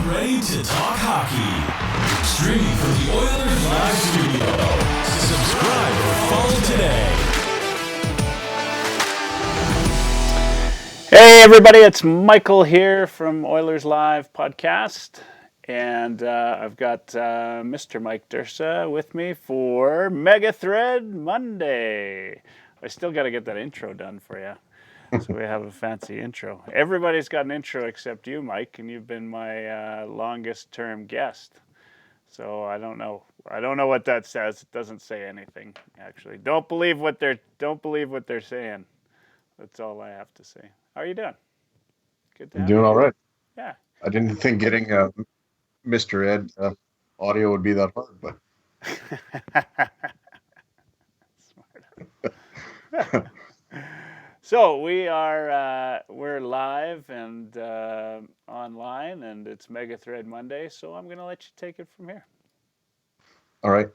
ready to talk hockey. Streaming from the Oilers Live studio. Subscribe or follow today. Hey everybody, it's Michael here from Oilers Live podcast, and I've got Mr. Mike Dursa with me for Mega Thread Monday. I still got to get that intro done for you, so we have a fancy intro. Everybody's got an intro except you, Mike, and you've been my longest term guest. So I don't know what that says. It doesn't say anything actually. Don't believe what they're saying. That's all I have to say. How are you doing? Good to I'm have you doing all here. right. Yeah. I didn't think getting Mr. Ed audio would be that hard, but Smart. So we're live and online, and it's Mega Thread Monday. So I'm gonna let you take it from here. all right.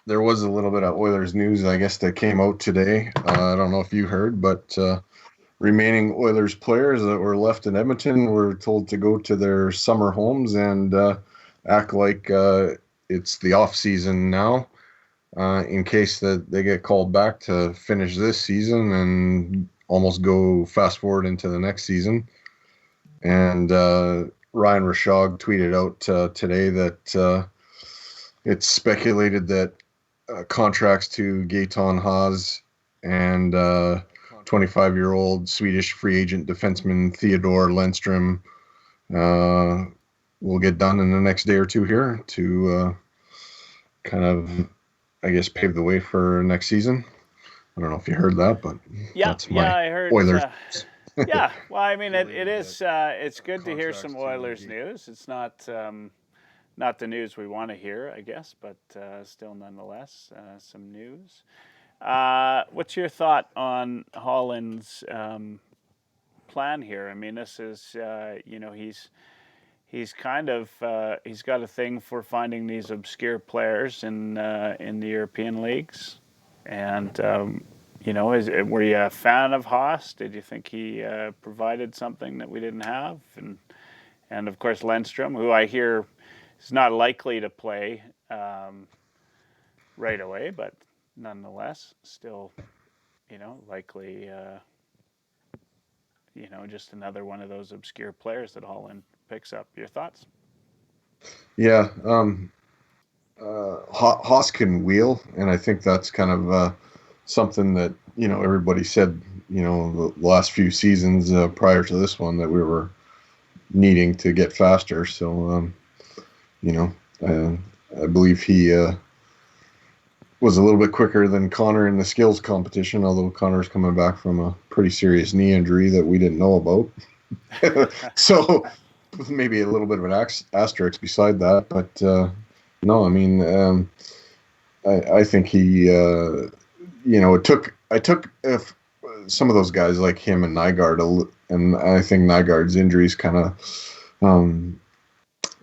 There was a little bit of Oilers news, I guess, that came out today. I don't know if you heard, but remaining Oilers players that were left in Edmonton were told to go to their summer homes and act like it's the off season now, in case that they get called back to finish this season and almost go fast forward into the next season. And Ryan Rishaug tweeted out today that it's speculated that contracts to Gaetan Haas and 25-year-old Swedish free agent defenseman Theodor Lennström will get done in the next day or two here to kind of, I guess, pave the way for next season. I don't know if you heard that, but that's my I heard. Oilers. Yeah, well, I mean, it is. It's good to hear some Oilers news. It's not the news we want to hear, I guess, but still, nonetheless, some news. What's your thought on Holland's plan here? I mean, this is, he's kind of he's got a thing for finding these obscure players in the European leagues, and were you a fan of Haas? Did you think he provided something that we didn't have? And of course Lennström, who I hear is not likely to play right away, but nonetheless still, likely, just another one of those obscure players that Holland picks up. Your thoughts? Yeah, Haas can wheel, and I think that's kind of something that everybody said the last few seasons prior to this one that we were needing to get faster. So I believe he was a little bit quicker than Connor in the skills competition, although Connor's coming back from a pretty serious knee injury that we didn't know about. So maybe a little bit of an asterisk beside that, but no, I mean, I think he, I took if some of those guys like him and Nygaard, and I think Nygaard's injuries kind of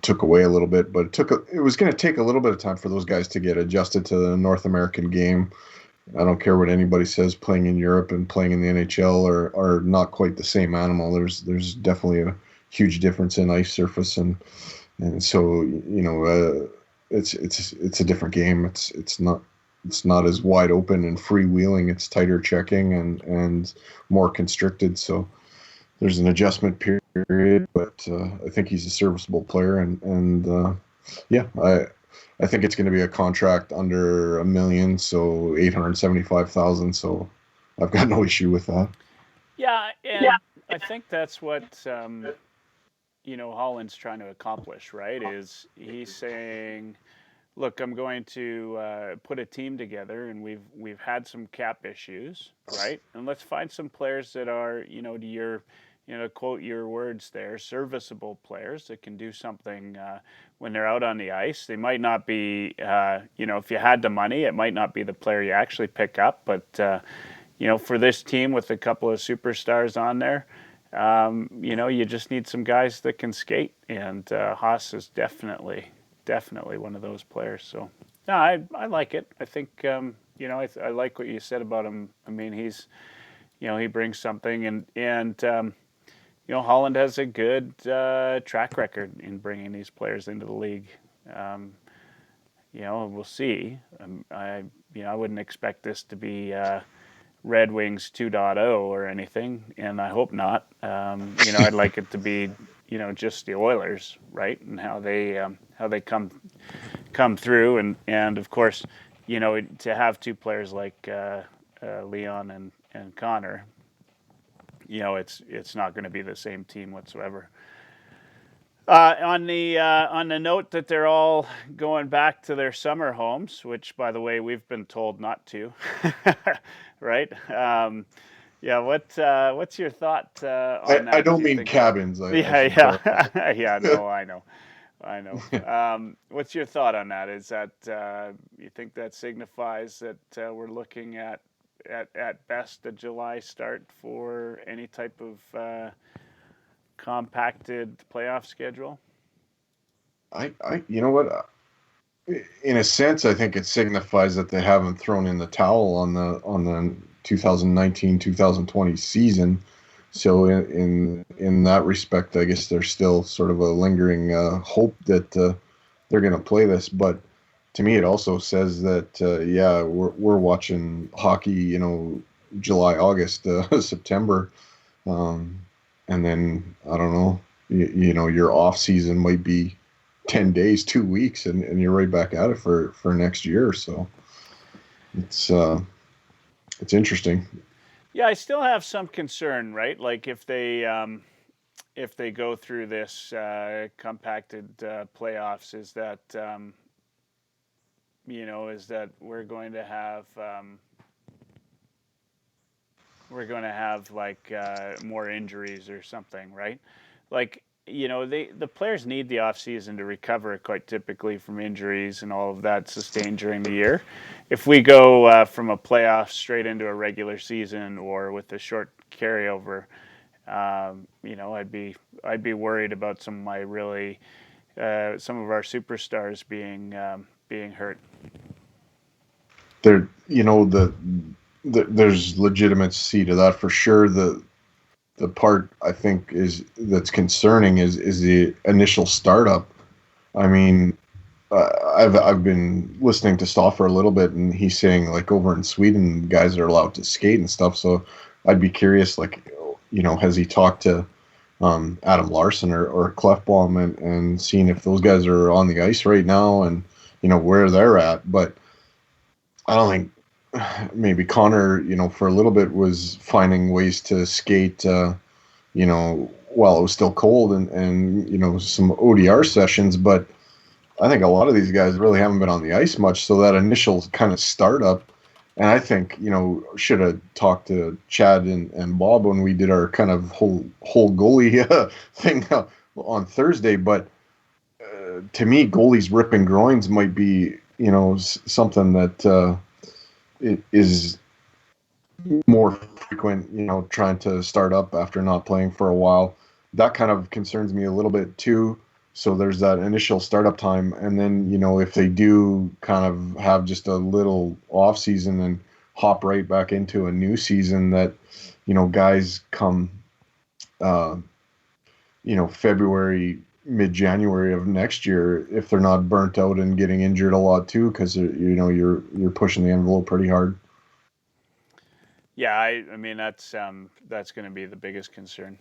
took away a little bit, but it was going to take a little bit of time for those guys to get adjusted to the North American game. I don't care what anybody says, playing in Europe and playing in the NHL are not quite the same animal. There's definitely a huge difference in ice surface, and so it's a different game. It's not as wide open and freewheeling. It's tighter checking and more constricted. So there's an adjustment period, but I think he's a serviceable player, and I think it's going to be a contract under $1 million, so $875,000. So I've got no issue with that. Yeah, and I think that's what Holland's trying to accomplish, right? Is he's saying, look, I'm going to put a team together, and we've had some cap issues, right? And let's find some players that are, to your, quote your words there, serviceable players that can do something when they're out on the ice. They might not be, if you had the money, it might not be the player you actually pick up, but for this team with a couple of superstars on there, you just need some guys that can skate, and Haas is definitely one of those players. So, no, I like it. I think, I like what you said about him. I mean, he's, he brings something, and Holland has a good track record in bringing these players into the league. We'll see. I wouldn't expect this to be Red Wings 2.0 or anything, and I hope not. I'd like it to be, just the Oilers, right, and how they come through, and of course, to have two players like Leon and Connor, it's not going to be the same team whatsoever. On the note that they're all going back to their summer homes, which, by the way, we've been told not to, right? What's your thought on that? I don't mean cabins. Yeah. No, I know. What's your thought on that? Is that you think that signifies that we're looking at best a July start for any type of compacted playoff schedule? You know what? In a sense, I think it signifies that they haven't thrown in the towel on the 2019-2020 season. So in that respect, I guess there's still sort of a lingering hope that they're going to play this. But to me, it also says that we're watching hockey. July, August, September. And then, I don't know, your off season might be 10 days, 2 weeks, and you're right back at it for next year. So it's interesting. Yeah, I still have some concern, right? Like if they go through this compacted playoffs, is that we're going to have like more injuries or something, right? Like, the players need the off season to recover quite typically from injuries and all of that sustained during the year. If we go from a playoff straight into a regular season or with a short carryover, I'd be worried about some of my some of our superstars being hurt. There's legitimacy to that for sure. The part I think that's concerning is the initial startup. I mean, I've been listening to Stauffer a little bit, and he's saying like over in Sweden, guys are allowed to skate and stuff. So I'd be curious, like, has he talked to Adam Larson or Clefbaum and seen if those guys are on the ice right now and where they're at? But I don't think. Maybe Connor, for a little bit was finding ways to skate, while it was still cold and some ODR sessions. But I think a lot of these guys really haven't been on the ice much. So that initial kind of startup, and I think, should have talked to Chad and Bob when we did our kind of whole goalie thing on Thursday. But to me, goalies ripping groins might be, something that it is more frequent, trying to start up after not playing for a while. That kind of concerns me a little bit too. So there's that initial startup time. And then, if they do kind of have just a little off season and hop right back into a new season, that, guys come, February, mid-January of next year, if they're not burnt out and getting injured a lot too, because you're pushing the envelope pretty hard. Yeah, I mean that's going to be the biggest concern.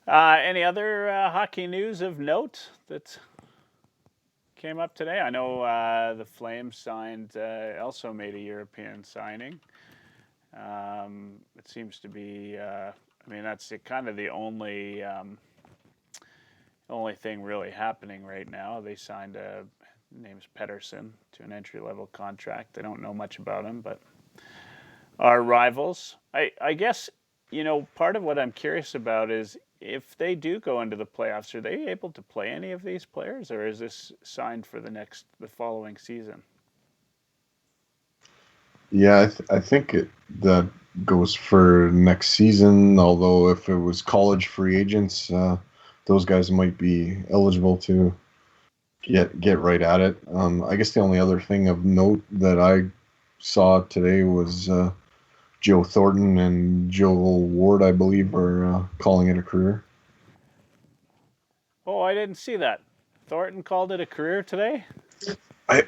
Any other hockey news of note that came up today? I know the Flames signed, also made a European signing. It seems to be, that's kind of the only thing really happening right now. They signed name's Pettersson to an entry-level contract. I don't know much about him, but our rivals. I guess, part of what I'm curious about is if they do go into the playoffs, are they able to play any of these players, or is this signed for the following season? Yeah, I think that goes for next season, although if it was college free agents, those guys might be eligible to get right at it. I guess the only other thing of note that I saw today was Joe Thornton and Joel Ward, I believe, are calling it a career. Oh, I didn't see that. Thornton called it a career today?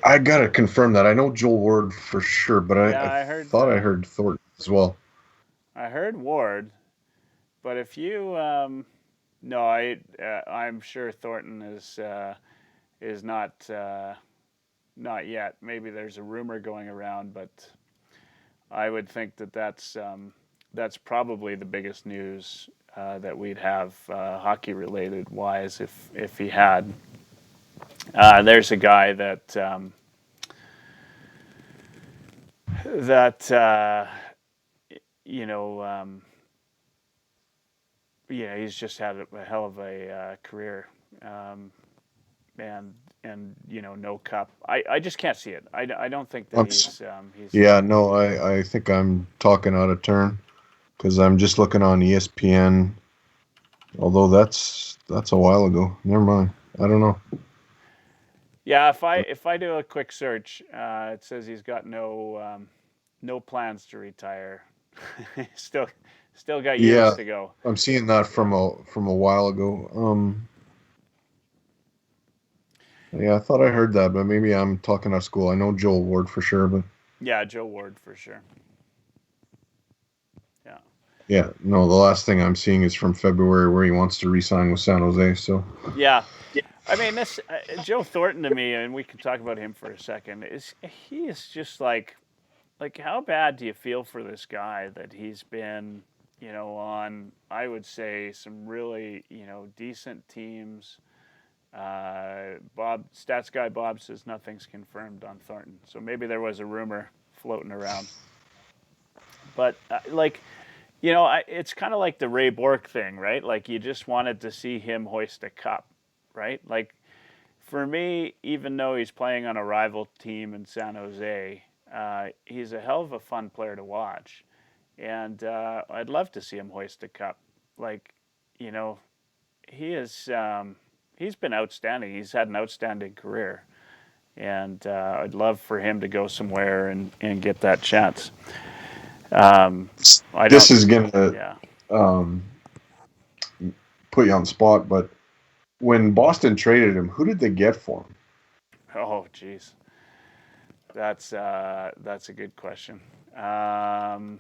I gotta confirm that. I know Joel Ward for sure, but Yeah, I I heard thought I heard Thornton as well. I heard Ward, but if you no, I'm sure Thornton is not yet. Maybe there's a rumor going around, but I would think that that's probably the biggest news that we'd have hockey related wise if he had. There's a guy that you know yeah, he's just had a hell of a career, um, and no cup. I just can't see it. I don't think that I'm, he's yeah, no, I think I'm talking out of turn because I'm just looking on ESPN. Although that's a while ago. Never mind. I don't know. yeah. If I do a quick search, it says he's got no plans to retire. still still got years Yeah, to go. I'm seeing that Yeah. from a while ago. Yeah, I thought I heard that, but maybe I'm talking out of school. I know Joel Ward for sure, but Yeah, Joe Ward for sure. Yeah. yeah, no, the last thing I'm seeing is from February where he wants to re-sign with San Jose. So Yeah. I mean, this Joe Thornton to me, and we can talk about him for a second. He is just like how bad do you feel for this guy that he's been, on I would say some really decent teams. Stats guy Bob says nothing's confirmed on Thornton, so maybe there was a rumor floating around. But it's kind of like the Ray Bork thing, right? Like you just wanted to see him hoist a cup, right? Like for me, even though he's playing on a rival team in San Jose, he's a hell of a fun player to watch, and I'd love to see him hoist a cup. Like, you know, he is he's been outstanding. He's had an outstanding career, and I'd love for him to go somewhere and get that chance. Um, I this don't. is gonna Yeah. um, put you on the spot, but when Boston traded him, who did they get for him? Oh, geez. That's a good question. Um,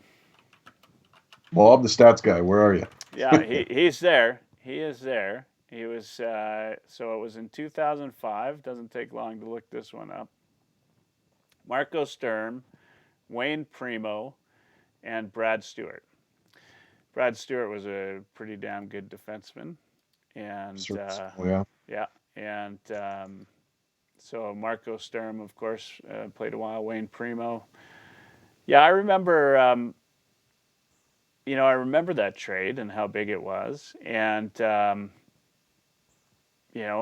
Bob, the stats guy, where are you? yeah, he's there. He is there. He was so it was in 2005. Doesn't take long to look this one up. Marco Sturm, Wayne Primo, and Brad Stewart. Brad Stewart was a pretty damn good defenseman, and Oh, yeah. yeah, and so Marco Sturm, of course, played a while. Wayne Primo. Yeah, I remember. I remember that trade and how big it was, and I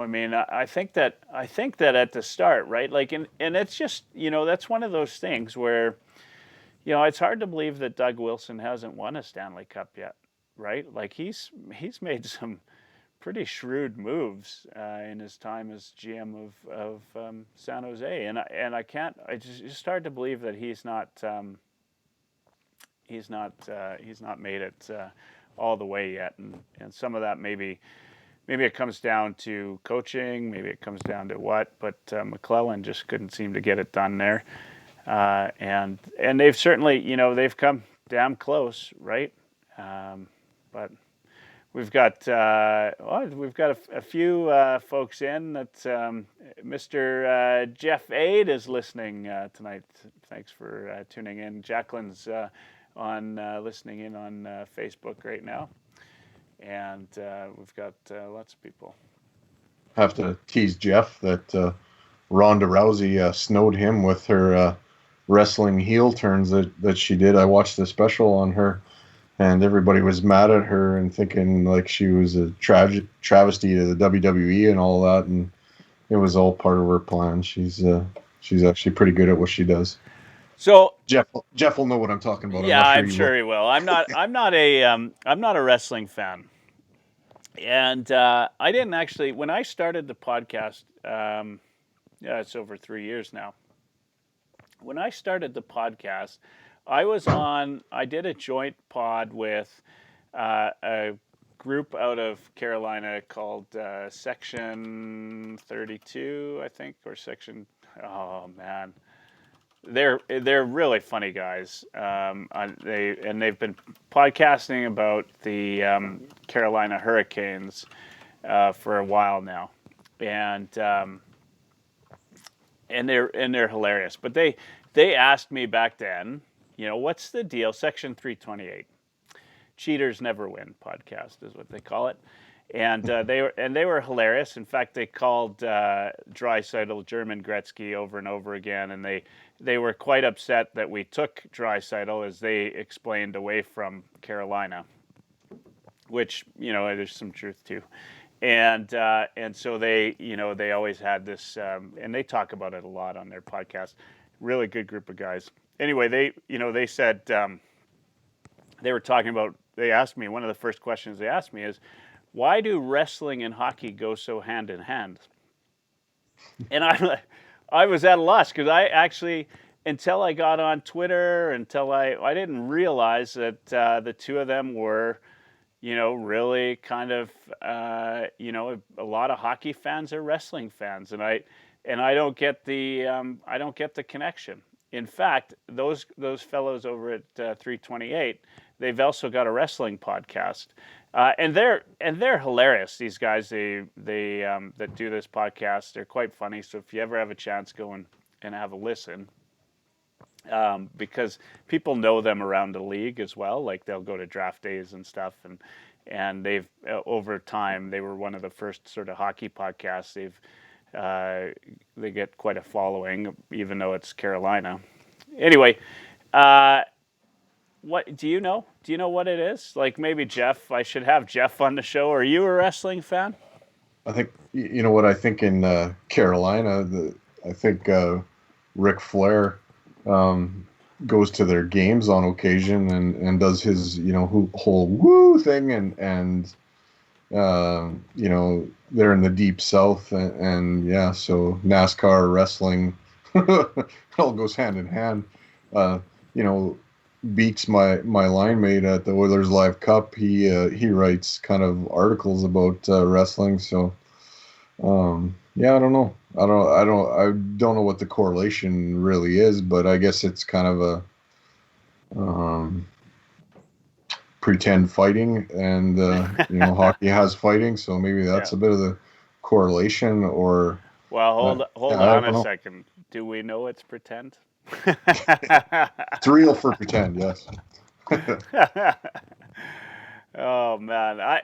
mean, I think that at the start, right? Like, and it's just, that's one of those things where, it's hard to believe that Doug Wilson hasn't won a Stanley Cup yet, right? Like he's made some pretty shrewd moves in his time as GM of San Jose, and I can't. It's just hard to believe that he's not made it all the way yet, and some of that maybe it comes down to coaching, maybe it comes down to what, but McClellan just couldn't seem to get it done there, and they've certainly they've come damn close, right? But we've got a few folks in that Mr. Jeff Aid is listening tonight. Thanks for tuning in. Jacqueline's on listening in on Facebook right now, and we've got lots of people. Have to tease Jeff that Ronda Rousey snowed him with her wrestling heel turns that she did. I watched the special on her, and everybody was mad at her and thinking like she was a travesty to the WWE and all that, and it was all part of her plan. She's actually pretty good at what she does. So Jeff will know what I'm talking about. I'm yeah, not sure I'm you will. sure he will. I'm not a wrestling fan, and I didn't actually when I started the podcast. Yeah, it's over 3 years now. When I started the podcast, I did a joint pod with a group out of Carolina called Section 32, I think, or Section. Oh man, they're really funny guys. They've been podcasting about the Carolina Hurricanes for a while now, and they're hilarious. But they asked me back then, what's the deal? Section 328, Cheaters Never Win podcast is what they call it. And they were hilarious. In fact, they called Draisaitl German Gretzky over and over again, and they were quite upset that we took Draisaitl, as they explained, away from Carolina, which there's some truth to. And so they always had this, and they talk about it a lot on their podcast. Really good group of guys. Anyway, they said they were talking about. They asked me, one of the first questions they asked me is, why do wrestling and hockey go so hand in hand? And I was at a loss, because I actually, until I got on Twitter, until I didn't realize that the two of them were, really kind of, a lot of hockey fans are wrestling fans, and I don't get the connection. In fact, those fellows over at 328, they've also got a wrestling podcast, and they're hilarious. These guys, they that do this podcast, they're quite funny. So if you ever have a chance, go and have a listen, because people know them around the league as well. Like, they'll go to draft days and stuff, and they've over time, they were one of the first sort of hockey podcasts. They get quite a following, even though it's Carolina. Anyway, what do you know? Do you know what it is? Like, maybe Jeff. I should have Jeff on the show. Are you a wrestling fan? I think what I think in Carolina. I think Ric Flair goes to their games on occasion and does his whole woo thing and they're in the deep south and yeah, so NASCAR, wrestling, it all goes hand in hand. Beats my line mate at the OILERSLIVE Cup. He writes kind of articles about wrestling. So yeah, I don't know. I don't know what the correlation really is, but I guess it's kind of a pretend fighting, and hockey has fighting, so maybe that's a bit of the correlation. Or well, hold on a second. Do we know it's pretend? It's real for pretend, yes. Oh man, I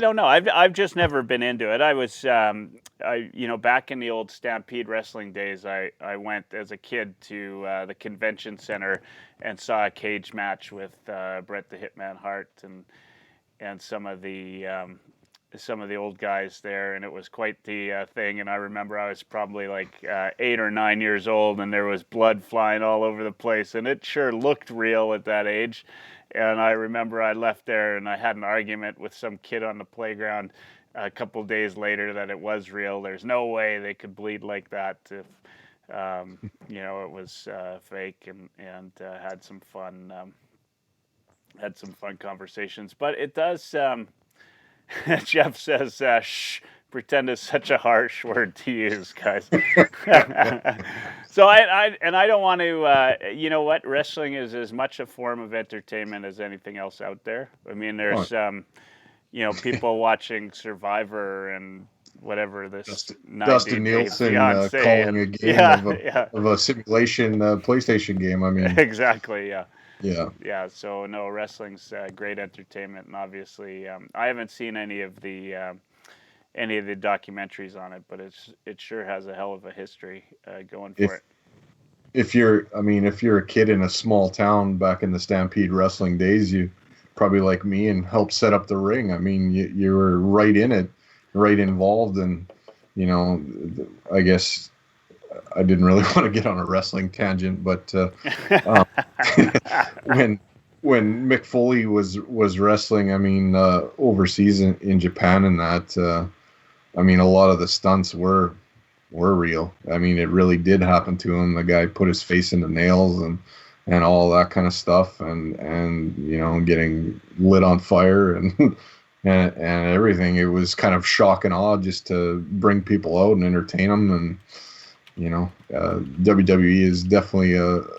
don't know. I've just never been into it. I was back in the old Stampede wrestling days. I went as a kid to the convention center and saw a cage match with Bret the Hitman Hart and some of the old guys there, and it was quite the thing. And I remember I was probably like 8 or 9 years old, and there was blood flying all over the place, and it sure looked real at that age. And I remember I left there and I had an argument with some kid on the playground a couple of days later that it was real. There's no way they could bleed like that if it was fake, and had some fun conversations. But it does. Jeff says, "Shh, pretend is such a harsh word to use, guys." So I don't want to. Wrestling is as much a form of entertainment as anything else out there. I mean, there's people watching Survivor and whatever this Dustin Nielsen calling a game of a simulation PlayStation game. I mean, exactly, yeah. Yeah. So no, wrestling's great entertainment, and obviously, I haven't seen any of the documentaries on it, but it sure has a hell of a history going for it. If you're a kid in a small town back in the Stampede wrestling days, you probably like me and helped set up the ring. I mean, you were right in it, right involved, and I guess I didn't really want to get on a wrestling tangent, but when Mick Foley was wrestling, overseas in Japan and that, a lot of the stunts were real. I mean, it really did happen to him. The guy put his face in the nails, and and all that kind of stuff, and getting lit on fire and and everything. It was kind of shock and awe just to bring people out and entertain them. And WWE is definitely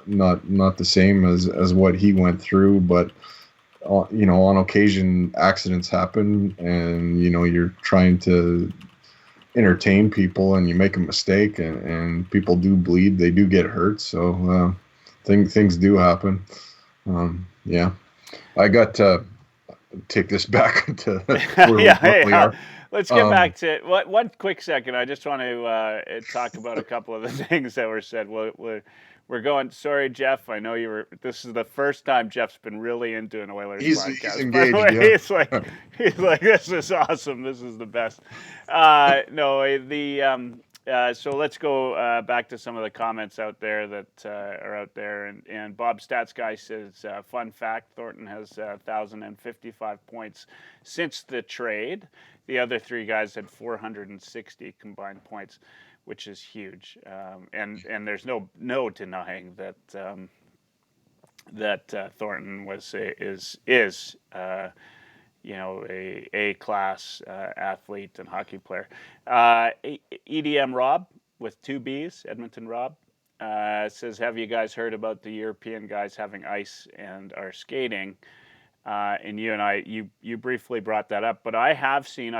not the same as what he went through, but on occasion accidents happen, and you're trying to entertain people and you make a mistake, and people do bleed, they do get hurt. So things do happen. Yeah, I got to take this back to where we are. Let's get back to one quick second. I just want to talk about a couple of the things that were said. We're going. Sorry, Jeff. I know you were. This is the first time Jeff's been really into an Oilers podcast. He's engaged. By the way, Yeah. he's like, this is awesome. This is the best. So let's go back to some of the comments out there that are out there. And Bob Stats Guy says, fun fact: Thornton has 1,055 points since the trade. The other three guys had 460 combined points, which is huge. And there's no denying that Thornton is a class athlete and hockey player. EDM Rob with 2 B's, Edmonton Rob, says, have you guys heard about the European guys having ice and are skating? And you briefly brought that up, but I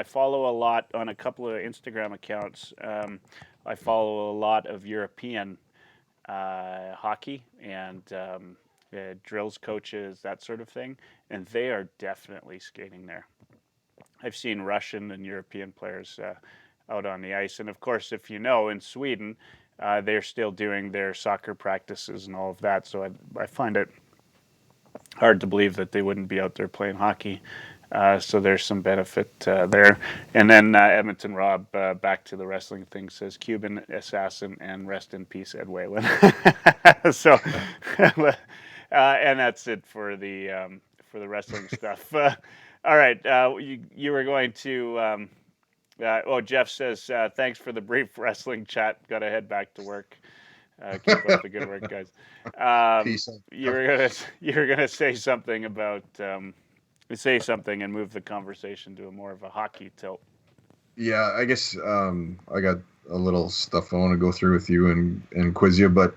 follow a lot on a couple of Instagram accounts. I follow a lot of European hockey and drills coaches, that sort of thing, and they are definitely skating there. I've seen Russian and European players out on the ice, and of course, if you know, in Sweden, they're still doing their soccer practices and all of that, so I find it hard to believe that they wouldn't be out there playing hockey. So there's some benefit there. And then Edmonton Rob, back to the wrestling thing, says Cuban assassin and rest in peace Ed Whalen. So, and that's it for the wrestling stuff. All right, you were going to. Jeff says thanks for the brief wrestling chat. Got to head back to work. Keep up the good work, guys. Peace out. You were gonna say something about say something and move the conversation to a more of a hockey tilt. Yeah, I guess I got a little stuff I want to go through with you and quiz you, but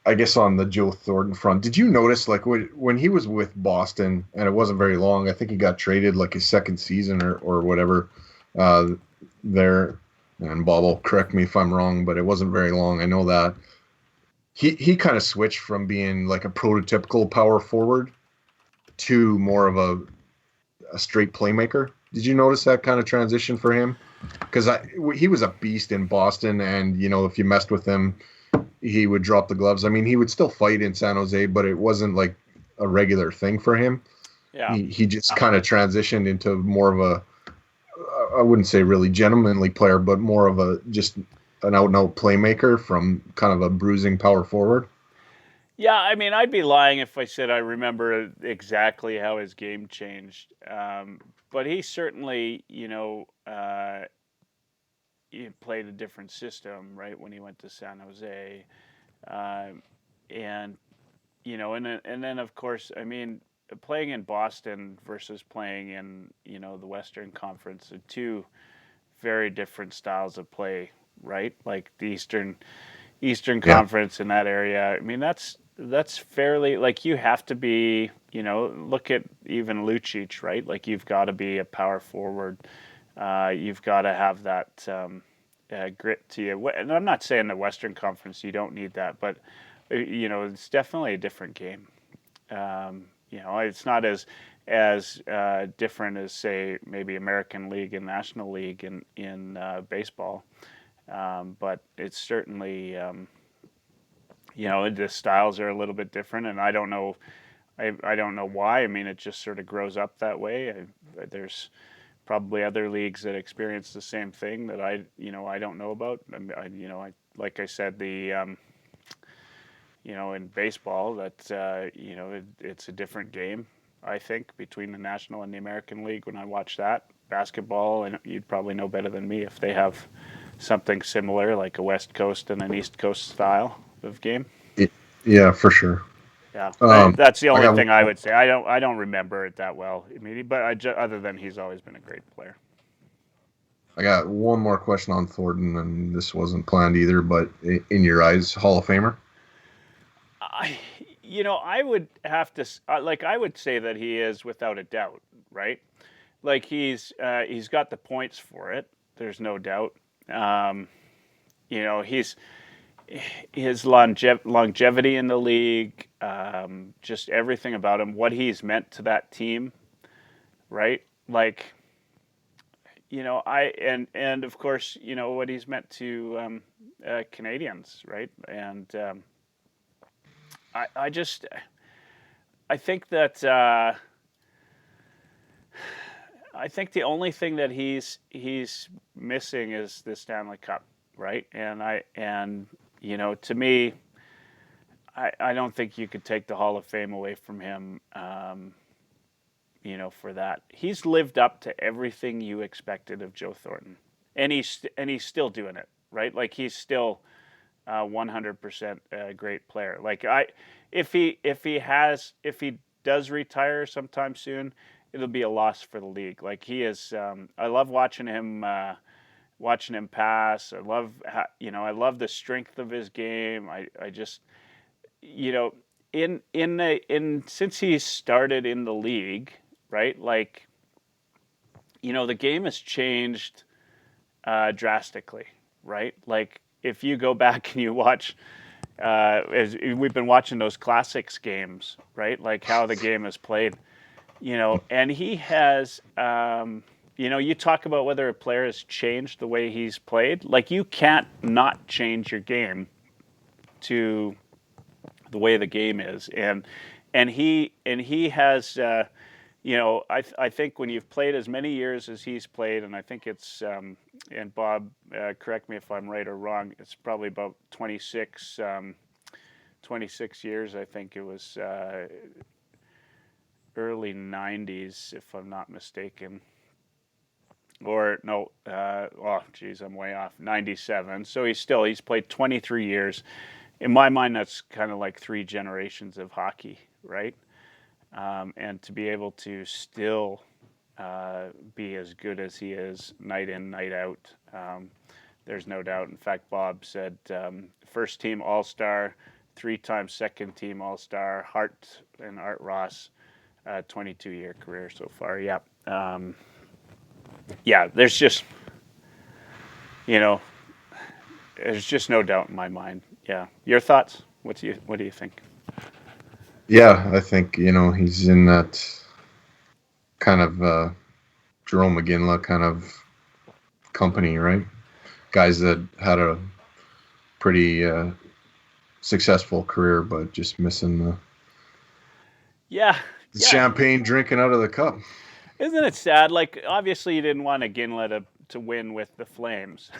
I guess on the Joe Thornton front, did you notice like when he was with Boston, and it wasn't very long, I think he got traded like his second season or whatever there, and Bob will correct me if I'm wrong, but it wasn't very long. I know that. He kind of switched from being like a prototypical power forward to more of a straight playmaker. Did you notice that kind of transition for him? Because he was a beast in Boston, and if you messed with him, he would drop the gloves. I mean, he would still fight in San Jose, but it wasn't like a regular thing for him. Yeah, he just kind of transitioned into more of a, I wouldn't say really gentlemanly player, but more of just an out-and-out playmaker from kind of a bruising power forward. Yeah, I mean, I'd be lying if I said I remember exactly how his game changed. But he certainly, he played a different system, right, when he went to San Jose. And then, of course, I mean, playing in Boston versus playing in, the Western Conference are two very different styles of play, right? Like the Eastern Conference in that area. I mean, that's fairly, like, you have to be, look at even Lucic, right? Like, you've got to be a power forward. You've got to have that grit to you. And I'm not saying the Western Conference you don't need that, but it's definitely a different game. It's not as different as, say, maybe American League and National League in baseball, but it's certainly the styles are a little bit different, and I don't know why. I mean, it just sort of grows up that way. There's probably other leagues that experience the same thing that I don't know about. Like I said, in baseball, that it's a different game, I think, between the National and the American League when I watch that. Basketball, and you'd probably know better than me if they have something similar, like a West Coast and an East Coast style of game. Yeah, for sure. Yeah, Um, that's the I only got thing I would say. I don't remember it that well. I mean, but other than he's always been a great player. I got one more question on Thornton, and this wasn't planned either. But in your eyes, Hall of Famer? I, I would have to like I would say that he is without a doubt, right? Like he's got the points for it. There's no doubt. Um, he's his longevity in the league, just everything about him, what he's meant to that team, right? Like, and of course, what he's meant to Canadians, right? And I just I think that I think the only thing that he's missing is the Stanley Cup, right? And to me, I don't think you could take the Hall of Fame away from him. For that, he's lived up to everything you expected of Joe Thornton, and he's still doing it, right? Like he's still 100% a great player. Like if he does retire sometime soon, it'll be a loss for the league. Like he is, I love watching him pass. I love the strength of his game. I just, in since he started in the league, right? Like, the game has changed drastically, right? Like if you go back and you watch, as we've been watching those classics games, right? Like how the game is played, and he has, you talk about whether a player has changed the way he's played. Like you can't not change your game to the way the game is, and he has. I think when you've played as many years as he's played, and I think it's, and Bob, correct me if I'm right or wrong, it's probably about 26 years. I think it was early 90s, if I'm not mistaken. Or no, oh geez, I'm way off. 97. So he's played 23 years. In my mind, that's kind of like 3 generations of hockey, right? And to be able to still be as good as he is night in, night out, there's no doubt. In fact, Bob said first team All Star, 3-time second team All Star, Hart and Art Ross, 22-year career so far. Yeah. There's just, there's just no doubt in my mind. Yeah. Your thoughts? What do you think? Yeah, I think he's in that kind of Jerome McGinley kind of company, right? Guys that had a pretty successful career, but just missing the Yeah. champagne drinking out of the cup. Isn't it sad? Like, obviously, you didn't want Ginla to win with the Flames,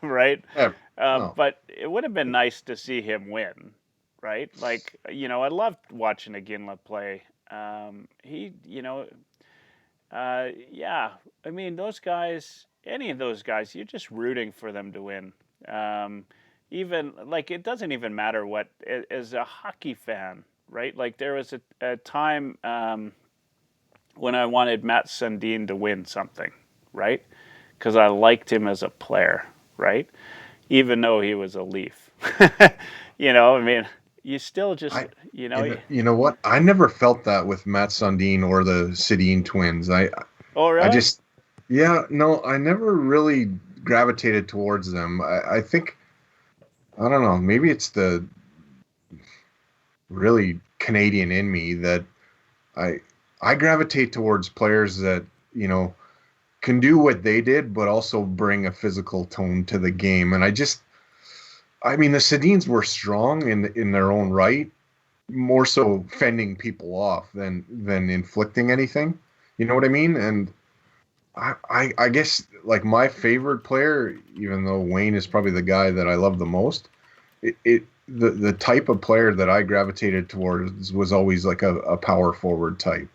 right? Yeah, no. But it would have been nice to see him win, right? Like, I loved watching Ginla play. Yeah. I mean, those guys, any of those guys, you're just rooting for them to win. Even, like, it doesn't even matter what, as a hockey fan, right? Like, there was a time when I wanted Matt Sundin to win something, right? Because I liked him as a player, right? Even though he was a Leaf. I mean, you still just, You know what? I never felt that with Matt Sundin or the Sedin twins. Oh, really? I just, yeah, no, I never really gravitated towards them. I think, I don't know, maybe it's the really Canadian in me that I gravitate towards players that, can do what they did, but also bring a physical tone to the game. And I mean, the Sedins were strong in their own right, more so fending people off than inflicting anything. You know what I mean? And I guess like my favorite player, even though Wayne is probably the guy that I love the most, the type of player that I gravitated towards was always like a power forward type.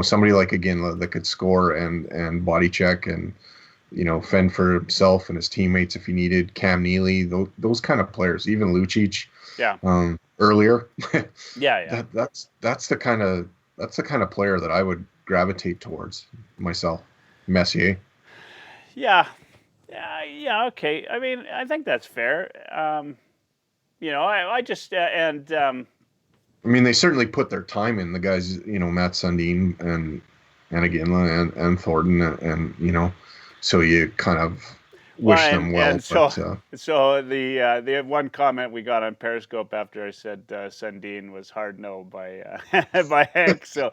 Somebody like again that could score and body check and fend for himself and his teammates if he needed. Cam Neely, those kind of players, even Lucic, Yeah. Earlier. Yeah. That's the kind of player that I would gravitate towards myself. Messier. Yeah. Yeah. Okay. I mean, I think that's fair. I just I mean, they certainly put their time in. The guys, Matt Sundin and again and Thornton and so you kind of well, wish them well. and so But so the one comment we got on Periscope after I said Sundin was hard no by by Hank. So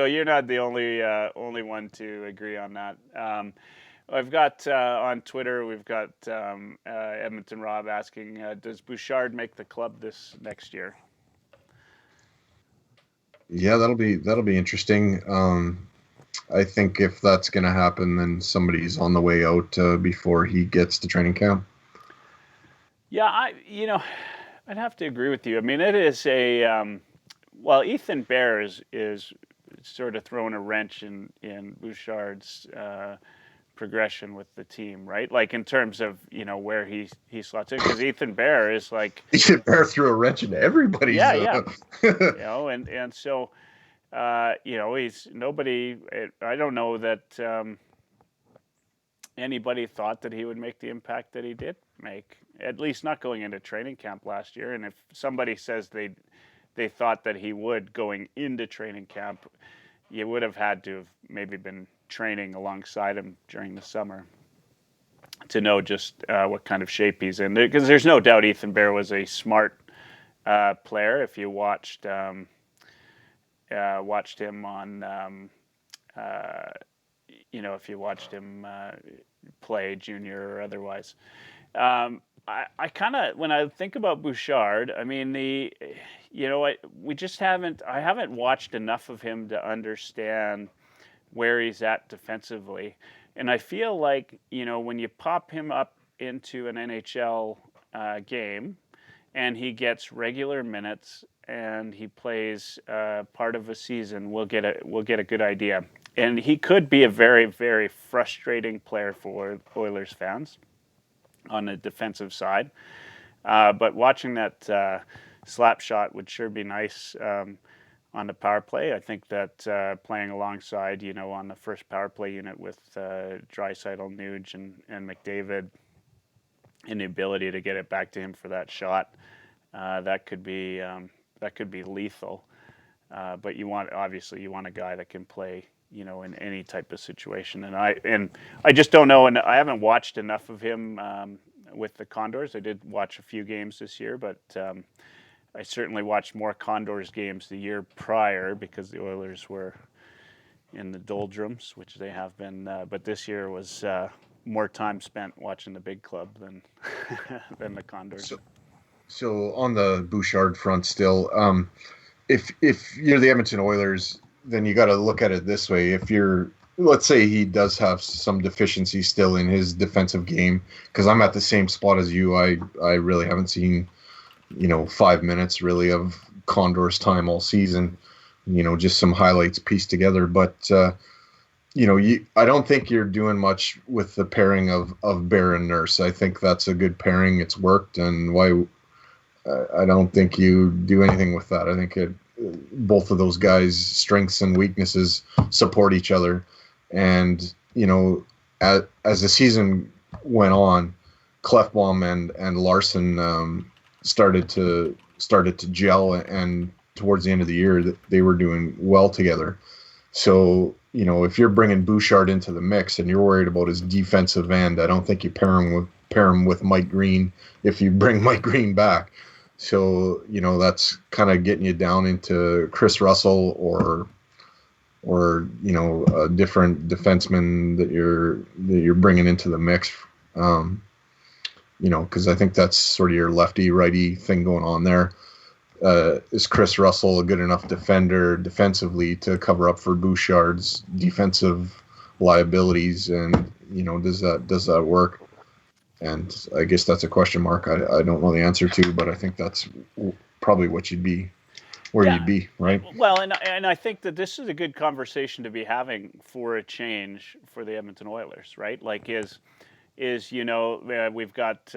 you're not the only one to agree on that. I've got on Twitter. We've got Edmonton Rob asking, does Bouchard make the club this next year? yeah, that'll be interesting. I think if that's going to happen, then somebody's on the way out before he gets to training camp. Yeah, I'd have to agree with you. I mean, it is Ethan Bear is sort of throwing a wrench in Bouchard's progression with the team, right? Like in terms of where he slots in, because Ethan Bear is like Ethan Bear threw a wrench into everybody's. Yeah. And so he's nobody. I don't know that anybody thought that he would make the impact that he did make. At least not going into training camp last year. And if somebody says they thought that he would going into training camp, you would have had to have maybe been training alongside him during the summer to know just what kind of shape he's in. Because there's no doubt Ethan Bear was a smart player. If you watched him on, if you watched him play junior or otherwise. I kind of, when I think about Bouchard, I mean, I haven't watched enough of him to understand where he's at defensively. And I feel like, when you pop him up into an NHL game and he gets regular minutes and he plays part of a season, we'll get a good idea. And he could be a very, very frustrating player for Oilers fans on the defensive side. But watching that slap shot would sure be nice on the power play. I think that playing alongside, on the first power play unit with Draisaitl, Nuge, and McDavid, and the ability to get it back to him for that shot, that could be lethal. But you want a guy that can play, in any type of situation. And I just don't know, and I haven't watched enough of him with the Condors. I did watch a few games this year, but I certainly watched more Condors games the year prior because the Oilers were in the doldrums, which they have been. But this year was more time spent watching the big club than than the Condors. So on the Bouchard front still, if you're the Edmonton Oilers, then you got to look at it this way. Let's say he does have some deficiency still in his defensive game, because I'm at the same spot as you. I really haven't seen 5 minutes really of Condor's time all season, just some highlights pieced together. But, I don't think you're doing much with the pairing of Bear and Nurse. I think that's a good pairing. It's worked. And I don't think you do anything with that. I think both of those guys' strengths and weaknesses support each other. And, as the season went on, Klefbom and Larson started to gel, and towards the end of the year they were doing well together. So if you're bringing Bouchard into the mix and you're worried about his defensive end, I don't think you pair him with Mike Green if you bring Mike Green back. So that's kind of getting you down into Chris Russell or a different defenseman that you're bringing into the mix. Because I think that's sort of your lefty-righty thing going on there. Is Chris Russell a good enough defender defensively to cover up for Bouchard's defensive liabilities? And, does that work? And I guess that's a question mark I don't know the answer to, but I think that's probably what you'd be where Yeah. you'd be, right? Well, and I think that this is a good conversation to be having for a change for the Edmonton Oilers, right? Like, we've got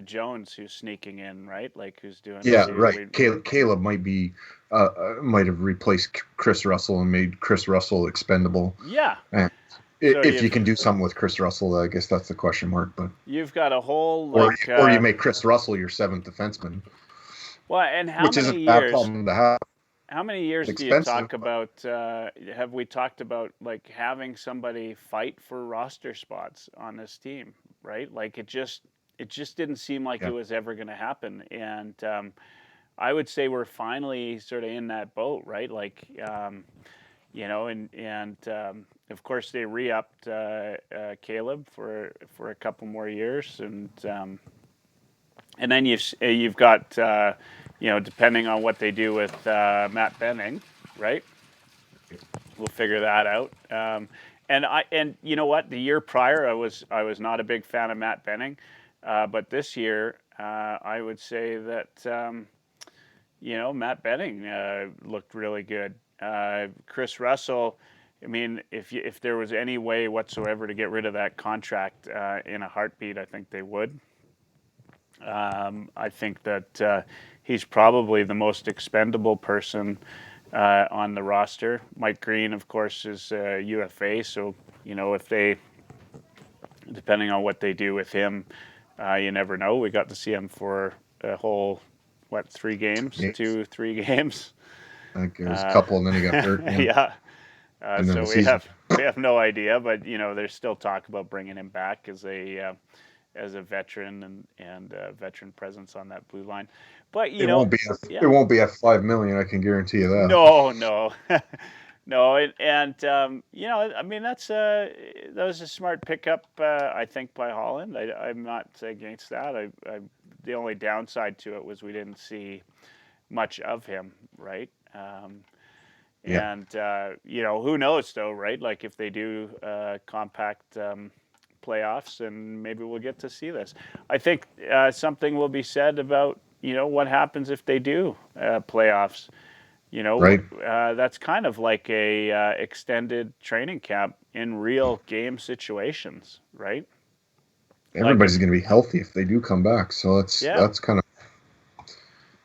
Jones who's sneaking in, right? Like, who's doing Yeah, too. right. Caleb might have replaced Chris Russell and made Chris Russell expendable. Yeah. And So if you can do something with Chris Russell, I guess that's the question mark. But you've got a whole or you make Chris Russell your seventh defenseman, well, and how which many isn't a bad years? problem to have. How many years It's do you expensive. talk about? Have we talked about like having somebody fight for roster spots on this team, right? Like it just didn't seem like Yeah. it was ever going to happen, and I would say we're finally sort of in that boat, right? Like, and of course they re-upped Caleb for a couple more years, and then you've got depending on what they do with Matt Benning, right? We'll figure that out. And you know what? The year prior, I was not a big fan of Matt Benning, but this year I would say that Matt Benning looked really good. Chris Russell. I mean, if there was any way whatsoever to get rid of that contract in a heartbeat, I think they would. I think that he's probably the most expendable person on the roster. Mike Green, of course, is UFA, so if they, depending on what they do with him, you never know. We got to see him for a whole 3 games, 2-3 games. I think it was a couple, and then he got hurt. Yeah. So we season. have no idea, but there's still talk about bringing him back as a veteran and veteran presence on that blue line. But it won't be at $5 million. I can guarantee you that. No, no. I mean that was a smart pickup, I think, by Holland. I'm not against that. The only downside to it was we didn't see much of him, right? And who knows though, right? Like if they do compact playoffs, and maybe we'll get to see this. I think something will be said about what happens if they do playoffs. Right. That's kind of like a extended training camp in real game situations, right? Everybody's going to be healthy if they do come back, so that's kind of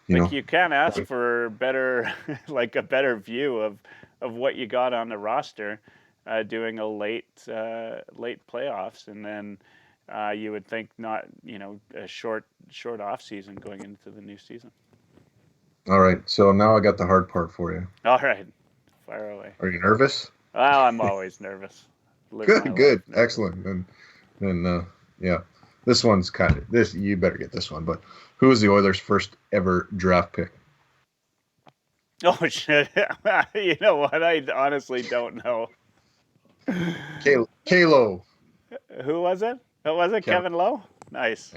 you can't ask for better like a better view of what you got on the roster doing a late playoffs, and then you would think not a short off season going into the new season. All right, so now I got the hard part for you. All right, fire away. Are you nervous? Well, I'm always nervous. Good, excellent. And yeah, this one's you better get this one. But who was the Oilers' first ever draft pick? Oh shit! You know what? I honestly don't know. K-Lo. Who was it? Who was it? Kevin Lowe? Nice.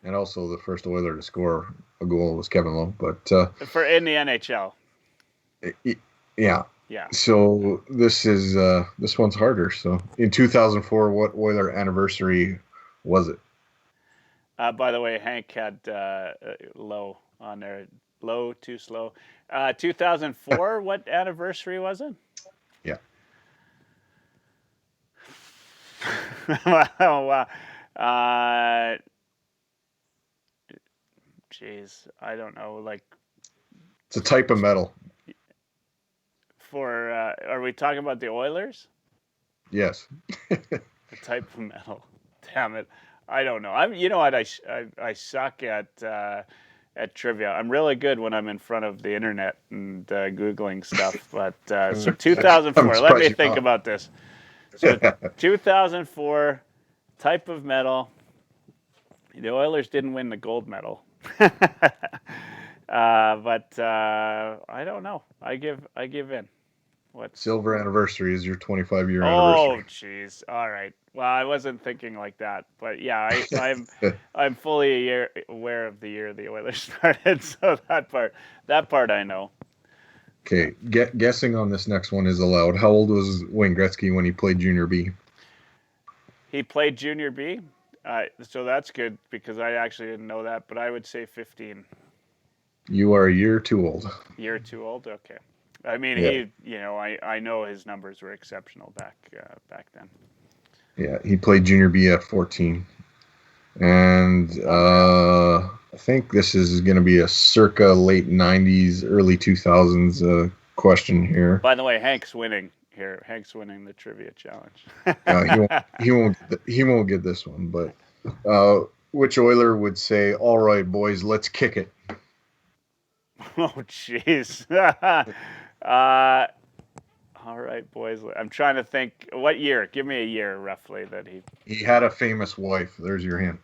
And also the first Oiler to score a goal was Kevin Lowe. But in the NHL. Yeah. Yeah. So this one's harder. So in 2004, what Oiler anniversary was it? By the way, Hank had Lowe on there. Low, too slow. 2004, what anniversary was it? Yeah. Wow. Jeez, I don't know. Like, it's a type of metal. Are we talking about the Oilers? Yes. The type of metal. Damn it, I don't know. You know what? I suck at trivia. I'm really good when I'm in front of the internet and Googling stuff. But so 2004. Let me think about this. So 2004, type of metal. The Oilers didn't win the gold medal. But I don't know. I give in. What? Silver anniversary is your 25-year anniversary. Oh, jeez. All right. Well, I wasn't thinking like that, but yeah, I'm fully aware of the year the Oilers started, so that part I know. Okay, guessing on this next one is allowed. How old was Wayne Gretzky when he played Junior B? He played Junior B, so that's good because I actually didn't know that, but I would say 15. You are a year too old. Year too old. Okay. I mean, Yeah. I know his numbers were exceptional back then. Yeah, he played junior B at 14. And I think this is going to be a circa late 90s, early 2000s question here. By the way, Hank's winning here. Hank's winning the trivia challenge. He won't get this one, but which Oiler would say, "All right, boys, let's kick it." Oh, jeez. All right, boys. I'm trying to think. What year? Give me a year roughly that he. He had a famous wife. There's your hint.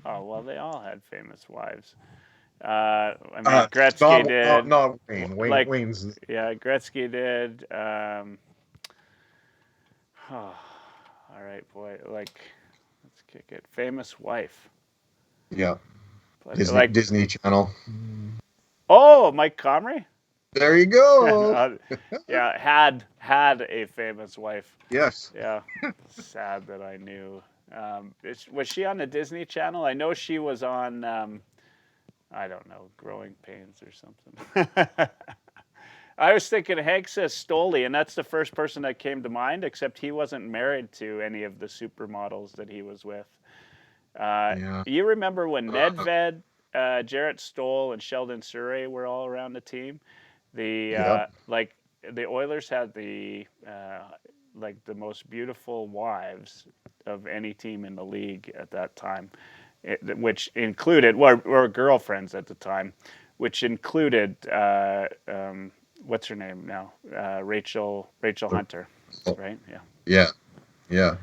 Oh well, they all had famous wives. I mean, Gretzky not, did. Not Wayne. Like, Wayne's. yeah, Gretzky did. Oh, all right, boy. Like, let's kick it. Famous wife. Yeah. Like Disney Channel. Oh, Mike Comrie. There you go. Yeah, had a famous wife. Yes. Yeah. Sad that I knew. Was she on the Disney Channel? I know she was on. I don't know, Growing Pains or something. I was thinking Hank says Stoli, and that's the first person that came to mind, except he wasn't married to any of the supermodels that he was with. Yeah. You remember when Nedved, Jarrett Stoll, and Sheldon Surrey were all around the team? Like the Oilers had the most beautiful wives of any team in the league at that time, which included or girlfriends at the time, which included what's her name now? Rachel Hunter, right? Yeah. Yeah.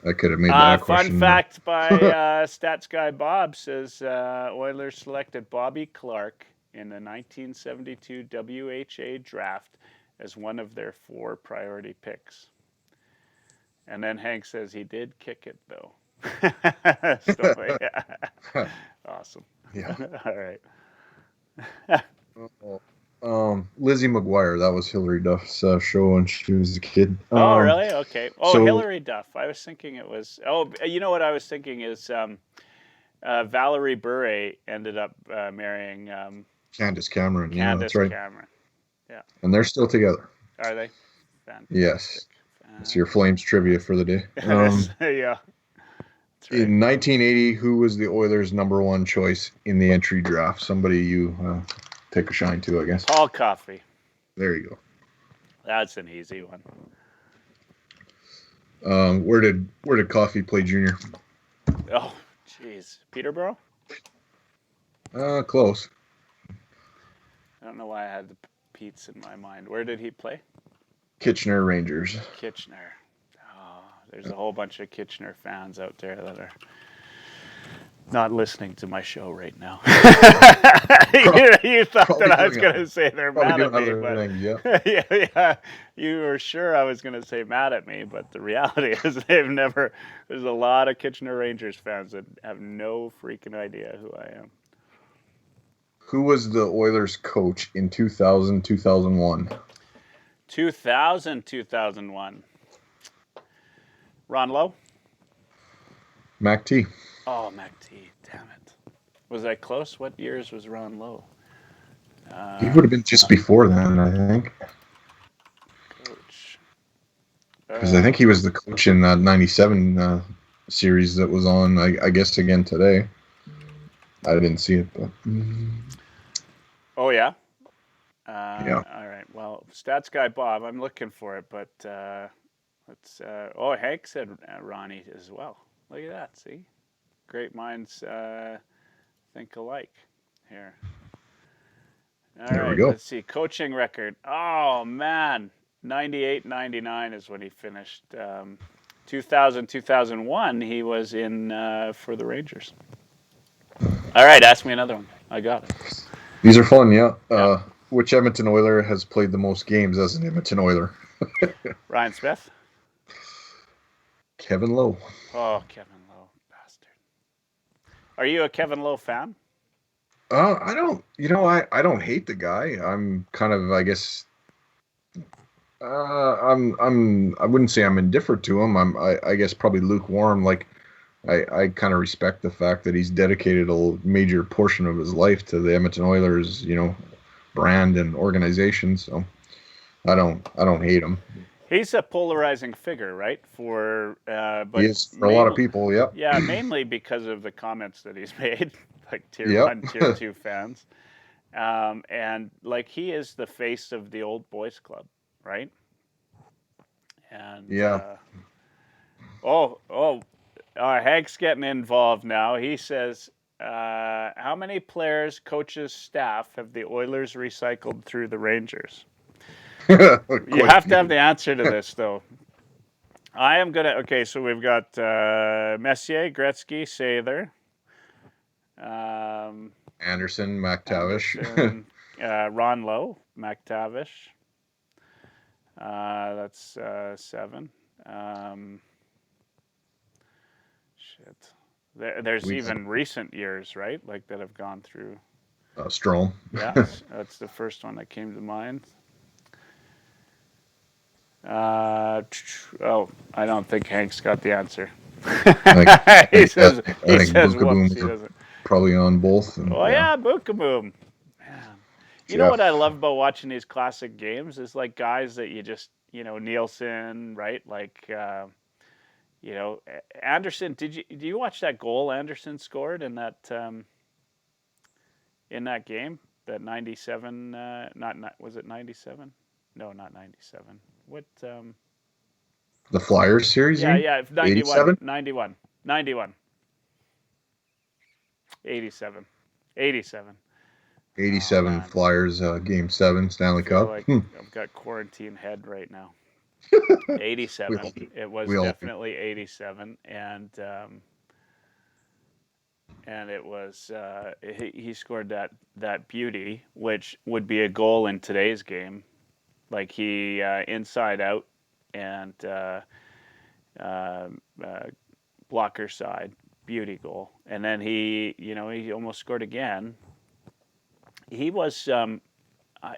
I could have made that question. Fun fact by Stats Guy Bob says Oilers selected Bobby Clark in the 1972 WHA draft as one of their 4 priority picks. And then Hank says he did kick it though. So, yeah. Awesome. Yeah. All right. Lizzie McGuire. That was Hillary Duff's show when she was a kid. Oh, really? Okay. Oh, so, Hillary Duff. I was thinking it was. Oh, you know what I was thinking is Valerie Bure ended up marrying Candace Cameron. Candace that's right. Cameron. Yeah. And they're still together. Are they? Fantastic. Yes. It's your Flames trivia for the day. Yeah. Right. In 1980, who was the Oilers' #1 choice in the entry draft? Somebody you take a shine to, I guess. Paul Coffey. There you go. That's an easy one. Where did Coffey play junior? Oh, jeez. Peterborough? Close. I don't know why I had the Pete's in my mind. Where did he play? Kitchener Rangers. Kitchener. Oh, there's a whole bunch of Kitchener fans out there that are not listening to my show right now. You thought that I was going to say they're mad at me, but yeah, you were sure I was going to say mad at me, but the reality is there's a lot of Kitchener Rangers fans that have no freaking idea who I am. Who was the Oilers coach in 2000, 2001? 2001. Ron Lowe? Mac T. Oh, Mac T. Damn it. Was that close? What years was Ron Lowe? He would have been just before then, I think. Coach. Because I think he was the coach in that 97 series that was on, I guess, again today. I didn't see it, but... Oh, yeah? Yeah. All right. Well, Stats Guy Bob, I'm looking for it, but let's... Hank said Ronnie as well. Look at that, see? Great minds think alike here. All there right, we go. Let's see. Coaching record. Oh, man. 98-99 is when he finished. 2000-2001, he was in for the Rangers. All right, ask me another one. I got it. These are fun, yeah. Which Edmonton Oiler has played the most games as an Edmonton Oiler? Ryan Smith? Kevin Lowe. Oh, Kevin Lowe. Bastard. Are you a Kevin Lowe fan? I don't, I don't hate the guy. I'm kind of, I guess, I wouldn't say I'm indifferent to him. I guess probably lukewarm. Like, I kind of respect the fact that he's dedicated a major portion of his life to the Edmonton Oilers, brand and organization. So I don't hate him. He's a polarizing figure, right? He But is for a lot of people. Yep. yeah, mainly because of the comments that he's made, like tier Yep. 1, tier 2 fans. And like he is the face of the old boys club, right? And Yeah. Hank's getting involved now. He says, how many players, coaches, staff have the Oilers recycled through the Rangers? You have to have the answer to this, though. I am going to... Okay, so we've got Messier, Gretzky, Sather. Anderson, McTavish. Anderson, Ron Lowe, McTavish. That's 7. Shit. There's even recent years, right? Like that have gone through. Strome. Yeah, that's the first one that came to mind. I don't think Hank's got the answer. He says whoops, he doesn't. Probably on both. And, yeah, Bookaboom. Man. You know what I love about watching these classic games is like guys that you just, Nielsen, right? Like, Anderson. Do you watch that goal Anderson scored in that game? That 97, was it 97? No, not 97. What? The Flyers series? Yeah, 87? 91. 87. 87 Flyers Game 7 Stanley Cup. Like I've got quarantine head right now. 87. It was definitely 87, and it was he scored that beauty, which would be a goal in today's game. Like he inside out and blocker side beauty goal, and then he almost scored again. He was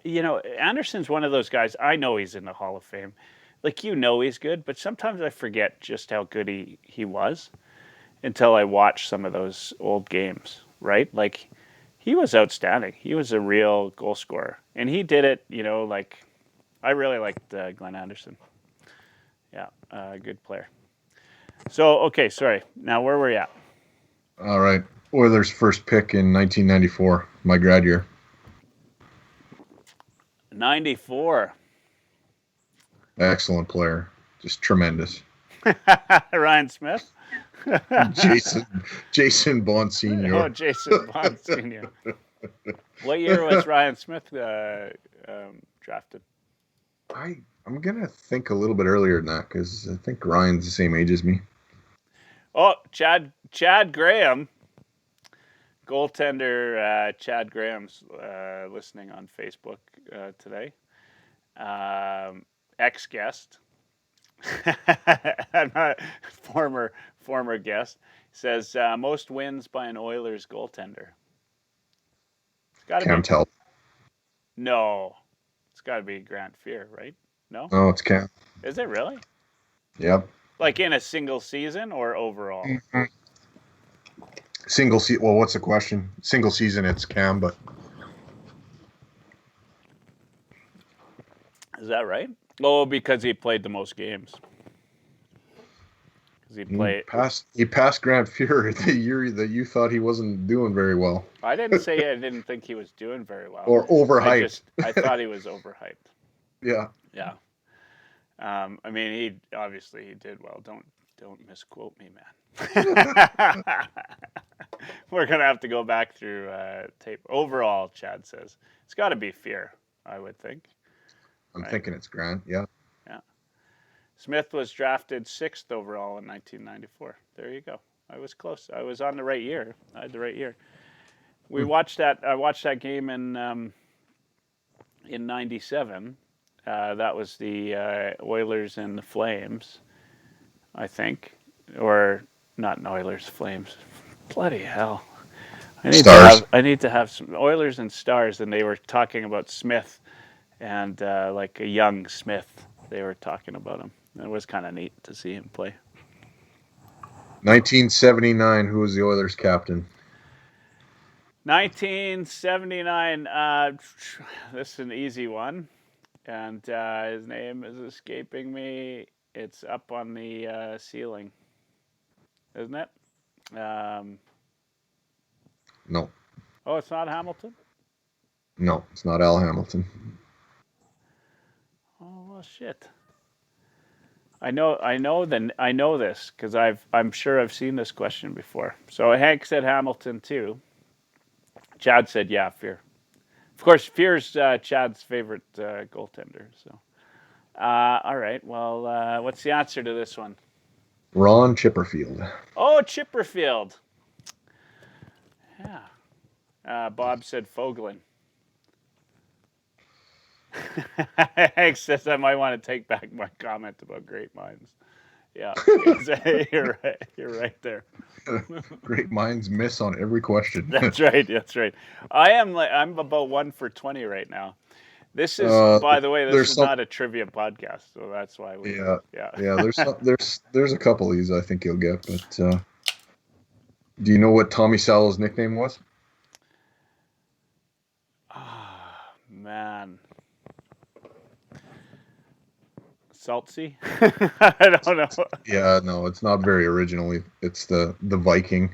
Anderson's one of those guys. I know he's in the Hall of Fame. Like he's good, but sometimes I forget just how good he was until I watch some of those old games, right? Like he was outstanding. He was a real goal scorer, and he did it. Like I really liked Glenn Anderson. Yeah, good player. So okay, sorry. Now where were we at? All right, Oilers' first pick in 1994, my grad year. 94. Excellent player, just tremendous. Ryan Smith. Jason Bond Sr. Oh, Jason Bond Sr. What year was Ryan Smith drafted? I'm gonna think a little bit earlier than that because I think Ryan's the same age as me. Oh, Chad Graham, goaltender. Chad Graham's listening on Facebook today. Ex-guest, former guest, says most wins by an Oilers goaltender. Cam Talbot. No, it's got to be Grant Fuhr, right? No, it's Cam. Is it really? Yep. Like in a single season or overall? Mm-hmm. Single season. Well, what's the question? Single season, it's Cam, but is that right? Oh, because he played the most games. He passed Grant Fuhr the year that you thought he wasn't doing very well. I didn't say I didn't think he was doing very well. Or overhyped. I thought he was overhyped. Yeah. Yeah. I mean, he did well. Don't misquote me, man. We're gonna have to go back through tape. Overall, Chad says it's got to be Fuhr, I would think. I'm thinking it's Grant. Yeah. Yeah. Smith was drafted 6th overall in 1994. There you go. I was close. I was on the right year. I had the right year. We watched that. I watched that game in '97. That was the Oilers and the Flames, I think, or not Oilers, Flames. Bloody hell! I need to have some Oilers and Stars, and they were talking about Smith, and like a young Smith. They were talking about him. It was kind of neat to see him play. 1979. Who was the Oilers captain? 1979. This is an easy one, and his name is escaping me. It's up on the ceiling, isn't it? No, Oh, it's not Hamilton. no, it's not Al Hamilton. Oh well, shit. I know this because I'm sure I've seen this question before. So Hank said Hamilton too. Chad said yeah, Fear. Of course, Fear's Chad's favorite goaltender. So, all right. Well, what's the answer to this one? Ron Chipperfield. Oh, Chipperfield. Yeah. Bob said Fogelin. Hank says I might want to take back my comment about great minds. Yeah, you're right. You're right there. Great minds miss on every question. That's right. That's right. I'm about 1 for 20 right now. This is, by the way, this is not a trivia podcast, so that's why we. Yeah. Yeah. There's a couple of these I think you'll get, but do you know what Tommy Salo's nickname was? Ah, man. Saltsy? I don't know. Yeah, no, it's not very originally. It's the Viking.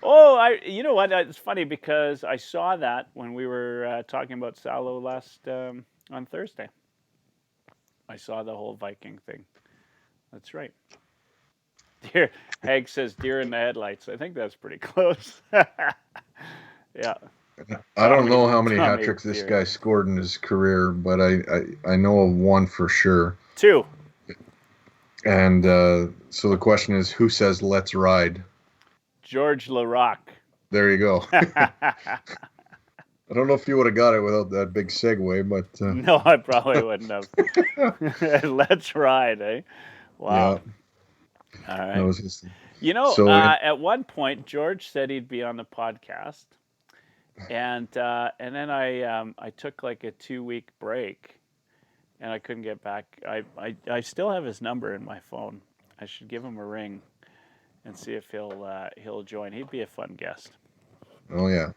Oh, you know what? It's funny because I saw that when we were talking about Salo last on Thursday. I saw the whole Viking thing. That's right. Deer Hag says deer in the headlights. I think that's pretty close. Yeah. I don't know how many hat tricks this guy scored in his career, but I know of one for sure. 2. And so the question is, who says "Let's ride"? George Laraque. There you go. I don't know if you would have got it without that big segue, but no, I probably wouldn't have. Let's ride, eh? Wow. Yeah. All right. That was his, you know, so at one point, George said he'd be on the podcast, and then I took like a 2-week break, and I couldn't get back. I still have his number in my phone. I should give him a ring and see if he'll join. He'd be a fun guest. Oh yeah,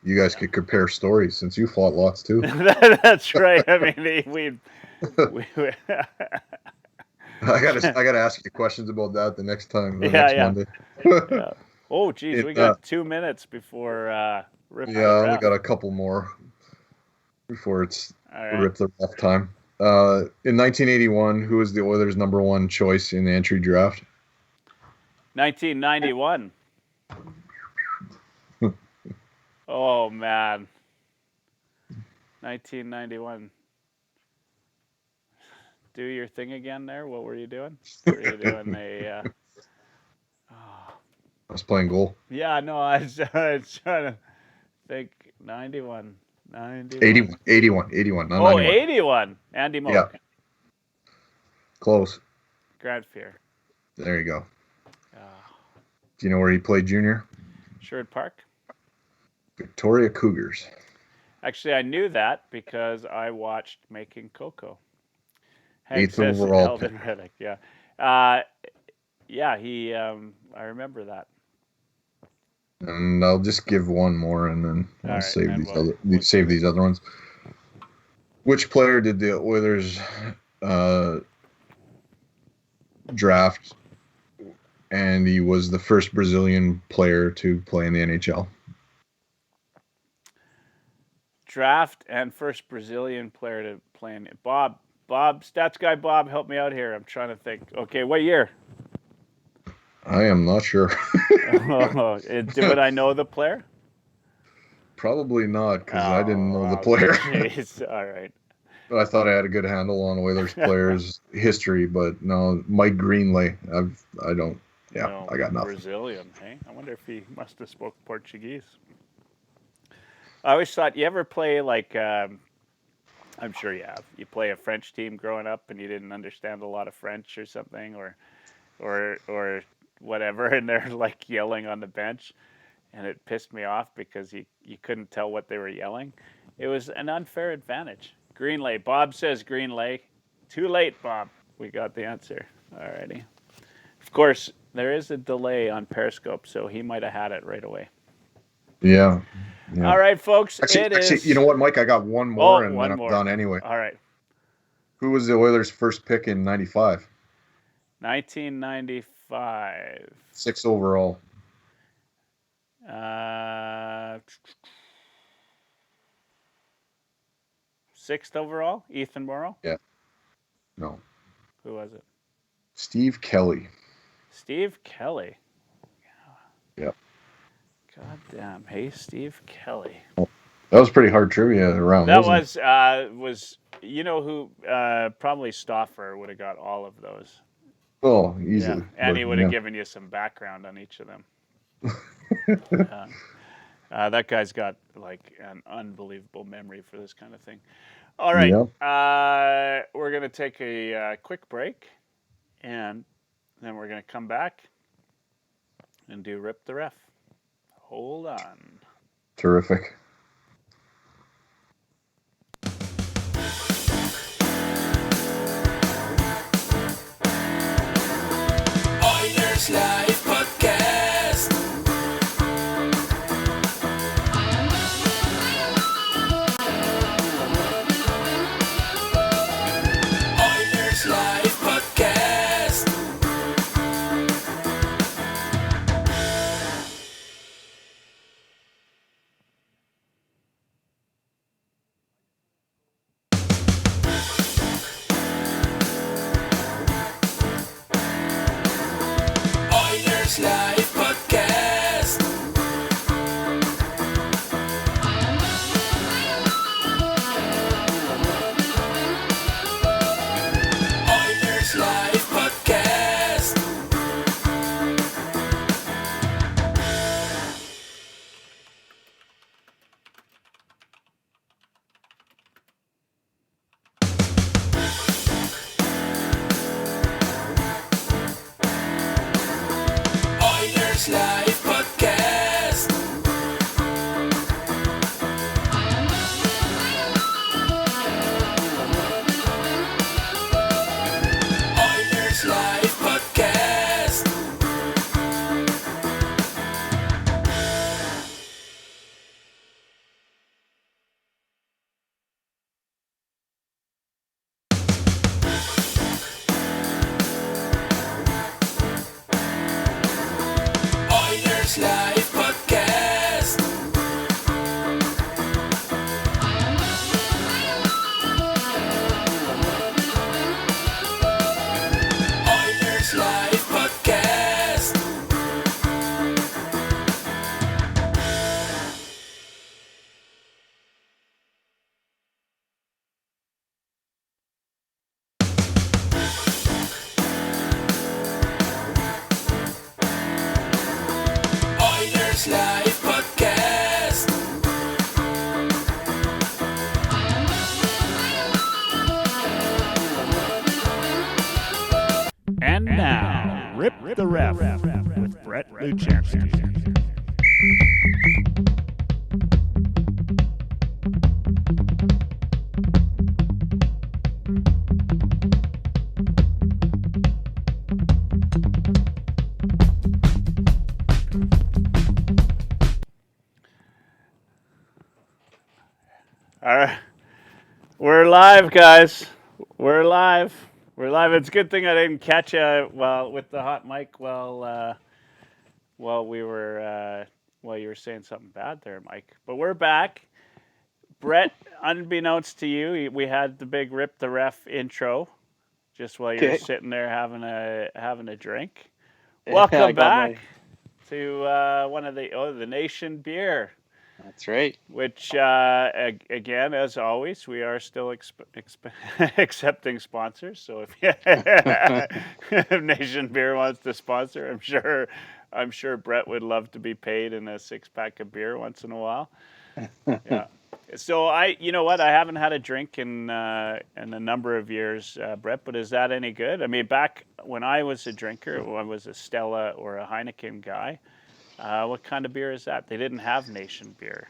you guys could compare stories since you fought lots too. That's right. I mean, we I gotta ask you questions about that the next time. Next Monday. Yeah. Oh, geez, we got 2 minutes before rip. Yeah, I only got a couple more before it's rip the ref time. In 1981, who was the Oilers' #1 choice in the entry draft? 1991. Oh man. 1991. Do your thing again there. What were you doing? Were you doing a? I was playing goal. Yeah, no, I was trying to think. 91. 81, not 91. 81. Andy Moak. Yeah. Close. Grant Fear. There you go. Do you know where he played junior? Sherwood Park. Victoria Cougars. Actually, I knew that because I watched Making Coco. 8th overall pick. Yeah. He. I remember that. And I'll just give one more, and then I'll save these other ones. Which player did the Oilers draft? And he was the first Brazilian player to play in the NHL. Draft and first Brazilian player to play in it. Bob, stats guy Bob, help me out here. I'm trying to think. Okay, what year? I am not sure. Would I know the player? Probably not, because I didn't know the player. Geez. All right. But I thought I had a good handle on Oilers players' history, but no, Mike Greenlay. I don't. Yeah, no, I got nothing. Brazilian, hey? I wonder if he must have spoke Portuguese. I always thought, you ever play like, I'm sure you have. You play a French team growing up and you didn't understand a lot of French or something, or whatever, and they're like yelling on the bench, and it pissed me off because you couldn't tell what they were yelling. It was an unfair advantage. Greenlay. Bob says Greenlay. Too late, Bob. We got the answer. Alrighty. Of course, There is a delay on Periscope, so he might have had it right away. Yeah. All right, folks. Actually, you know what, Mike? I got one Oh, more, and one then I'm more. done anyway. All right. Who was the Oilers' first pick in '95? 1995. 6 overall. Sixth overall, Ethan Morrow. Yeah. No. Who was it? Steve Kelly. Steve Kelly. Yeah. God damn. Hey, Steve Kelly. That was pretty hard trivia around, That wasn't was you know who probably Stoffer would have got all of those. it? Oh, Yeah, easily. and But, he would have given you some background on each of them. That guy's got like an unbelievable memory for this kind of thing. All right, we're gonna take a quick break, and then we're gonna come back and do Rip the Ref. Hold on. Terrific. Oilers Live Podcast. Oilers Live Podcast. Oilers Live Podcast. Oilers Live Podcast. Oilers Live Podcast. Oilers Live Podcast. Oilers Live Podcast. Oilers Live Podcast. Oilers Live Podcast. And now, Rip the Ref with Brett Luchansky. All right, we're live, guys. We're live. We're live. It's a good thing I didn't catch you with the hot mic while we were while you were saying something bad there, Mike. But we're back. Brett, unbeknownst to you, we had the big Rip the Ref intro just while you were sitting there having a drink. Welcome back to one of the Nation beer. That's right. Which, again, as always, we are still accepting sponsors. So if Nation Beer wants to sponsor, I'm sure Brett would love to be paid in a 6-pack of beer once in a while. Yeah. So you know what? I haven't had a drink in a number of years, Brett. But is that any good? I mean, back when I was a drinker, I was a Stella or a Heineken guy. What kind of beer is that? They didn't have Nation beer.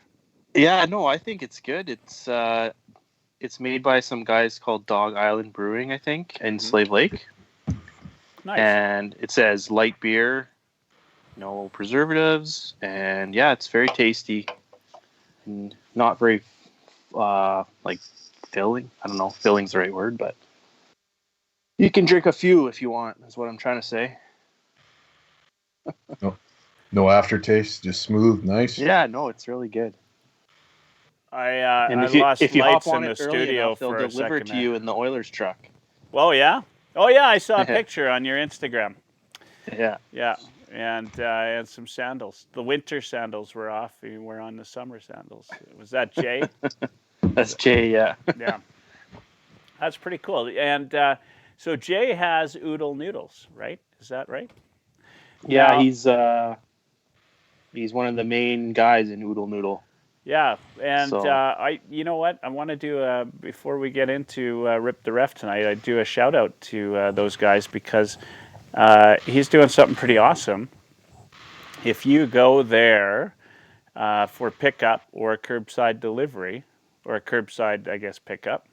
Yeah, no, I think it's good. It's made by some guys called Dog Island Brewing, I think, in Slave Lake. Nice. And it says light beer, no preservatives, and yeah, it's very tasty. And not very like filling. I don't know if filling's the right word, but you can drink a few if you want, is what I'm trying to say. No aftertaste, just smooth, nice. Yeah, no, it's really good. I if you, lost if you lights hop on in the it early studio enough, they'll for a deliver second to you in the Oilers truck. Oh yeah, I saw a picture on your Instagram. Yeah. Yeah, and some sandals. The winter sandals were off. You were on the summer sandals. Was that Jay? That's Jay, yeah. Yeah, that's pretty cool. And so Jay has Oodle Noodles, right? Is that right? Yeah, Now- he's one of the main guys in Oodle Noodle. Yeah, and So- you know what? I want to do before we get into Rip the Ref tonight. I do a shout out to those guys because he's doing something pretty awesome. If you go there for pickup or curbside delivery, or a curbside, I guess, pickup,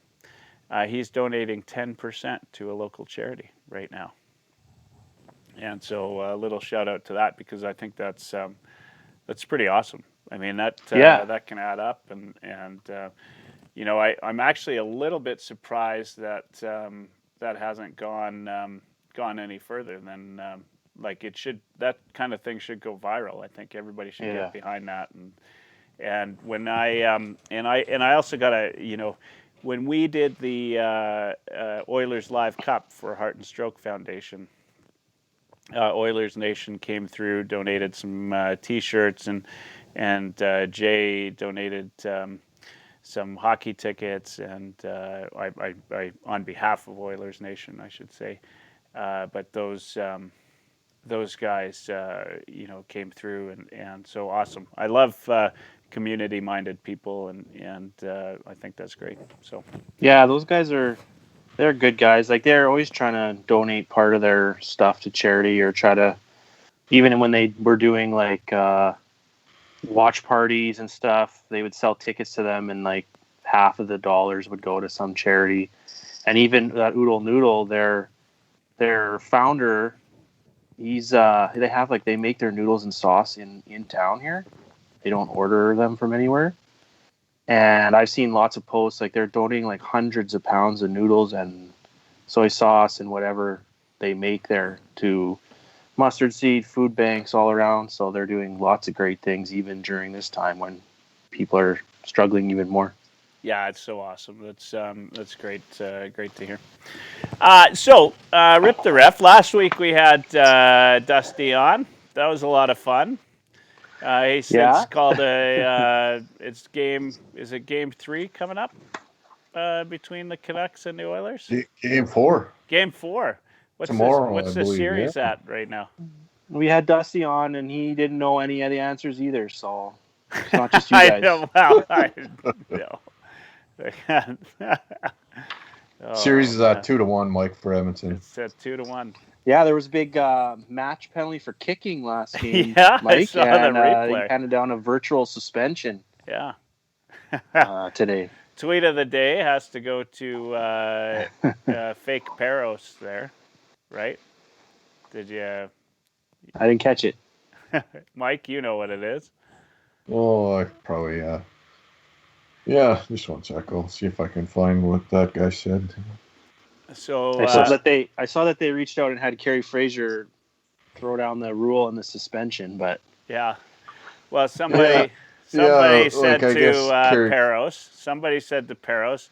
he's donating 10% to a local charity right now. And so a little shout out to that because I think that's pretty awesome. I mean that that can add up, and you know I'm actually a little bit surprised that that hasn't gone any further than like it should. That kind of thing should go viral. I think everybody should get behind that. And when I also got when we did the Oilers Live Cup for Heart and Stroke Foundation. Oilers Nation came through, donated some T-shirts, and Jay donated some hockey tickets, and I on behalf of Oilers Nation, I should say. But those guys, came through, and so awesome. I love community-minded people, and I think that's great. So yeah, those guys they're good guys. Like they're always trying to donate part of their stuff to charity or try to, even when they were doing like watch parties and stuff, they would sell tickets to them and like half of the dollars would go to some charity. And even that Oodle Noodle, their founder, they make their noodles and sauce in town here. They don't order them from anywhere. And I've seen lots of posts like they're donating like hundreds of pounds of noodles and soy sauce and whatever they make there to mustard seed food banks all around. So they're doing lots of great things even during this time when people are struggling even more. yeah, it's so awesome. That's great. Great to hear. So Rip the Ref. Last week we had Dusty on. That was a lot of fun. He said it's called it's game. Is it game 3 coming up between the Canucks and the Oilers? Game 4. Game 4. Tomorrow, what's I the believe, series at right now? We had Dusty on, and he didn't know any of the answers either. So it's not just you guys. I know. Wow. I know. Series is at 2-1, Mike, for Edmonton. It's at 2-1. Yeah, there was a big match penalty for kicking last game, Yeah, Mike, I saw and the replay. he handed down a virtual suspension. Yeah. Today. Tweet of the day has to go to fake Peros there, right? Did you? I didn't catch it. Mike, you know what it is. Oh, I probably, yeah, just one sec. I'll see if I can find what that guy said. So I saw that they reached out and had Kerry Fraser throw down the rule and the suspension, but yeah, well, somebody said like, I guess to Peros. Somebody said to Peros,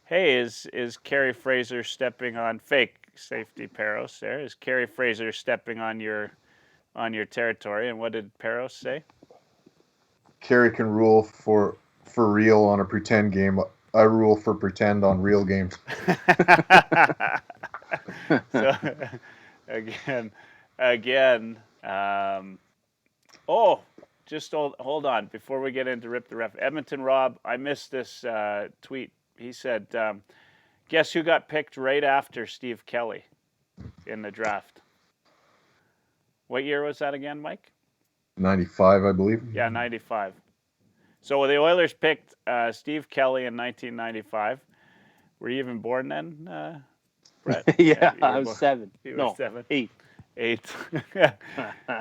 "Hey, is Kerry Fraser stepping on fake safety Peros? There is Kerry Fraser stepping on your territory." And what did Peros say? Kerry can rule for real on a pretend game. I rule for pretend on real games. So again. Just hold on before we get into Rip the Ref. Edmonton Rob, I missed this tweet. He said, "Guess who got picked right after Steve Kelly in the draft?" What year was that again, Mike? 95, I believe. Yeah, 95. So the Oilers picked Steve Kelly in 1995. Were you even born then? Brett? Yeah, you were I was more- 7. You were No, 7. 8. 8. Hey,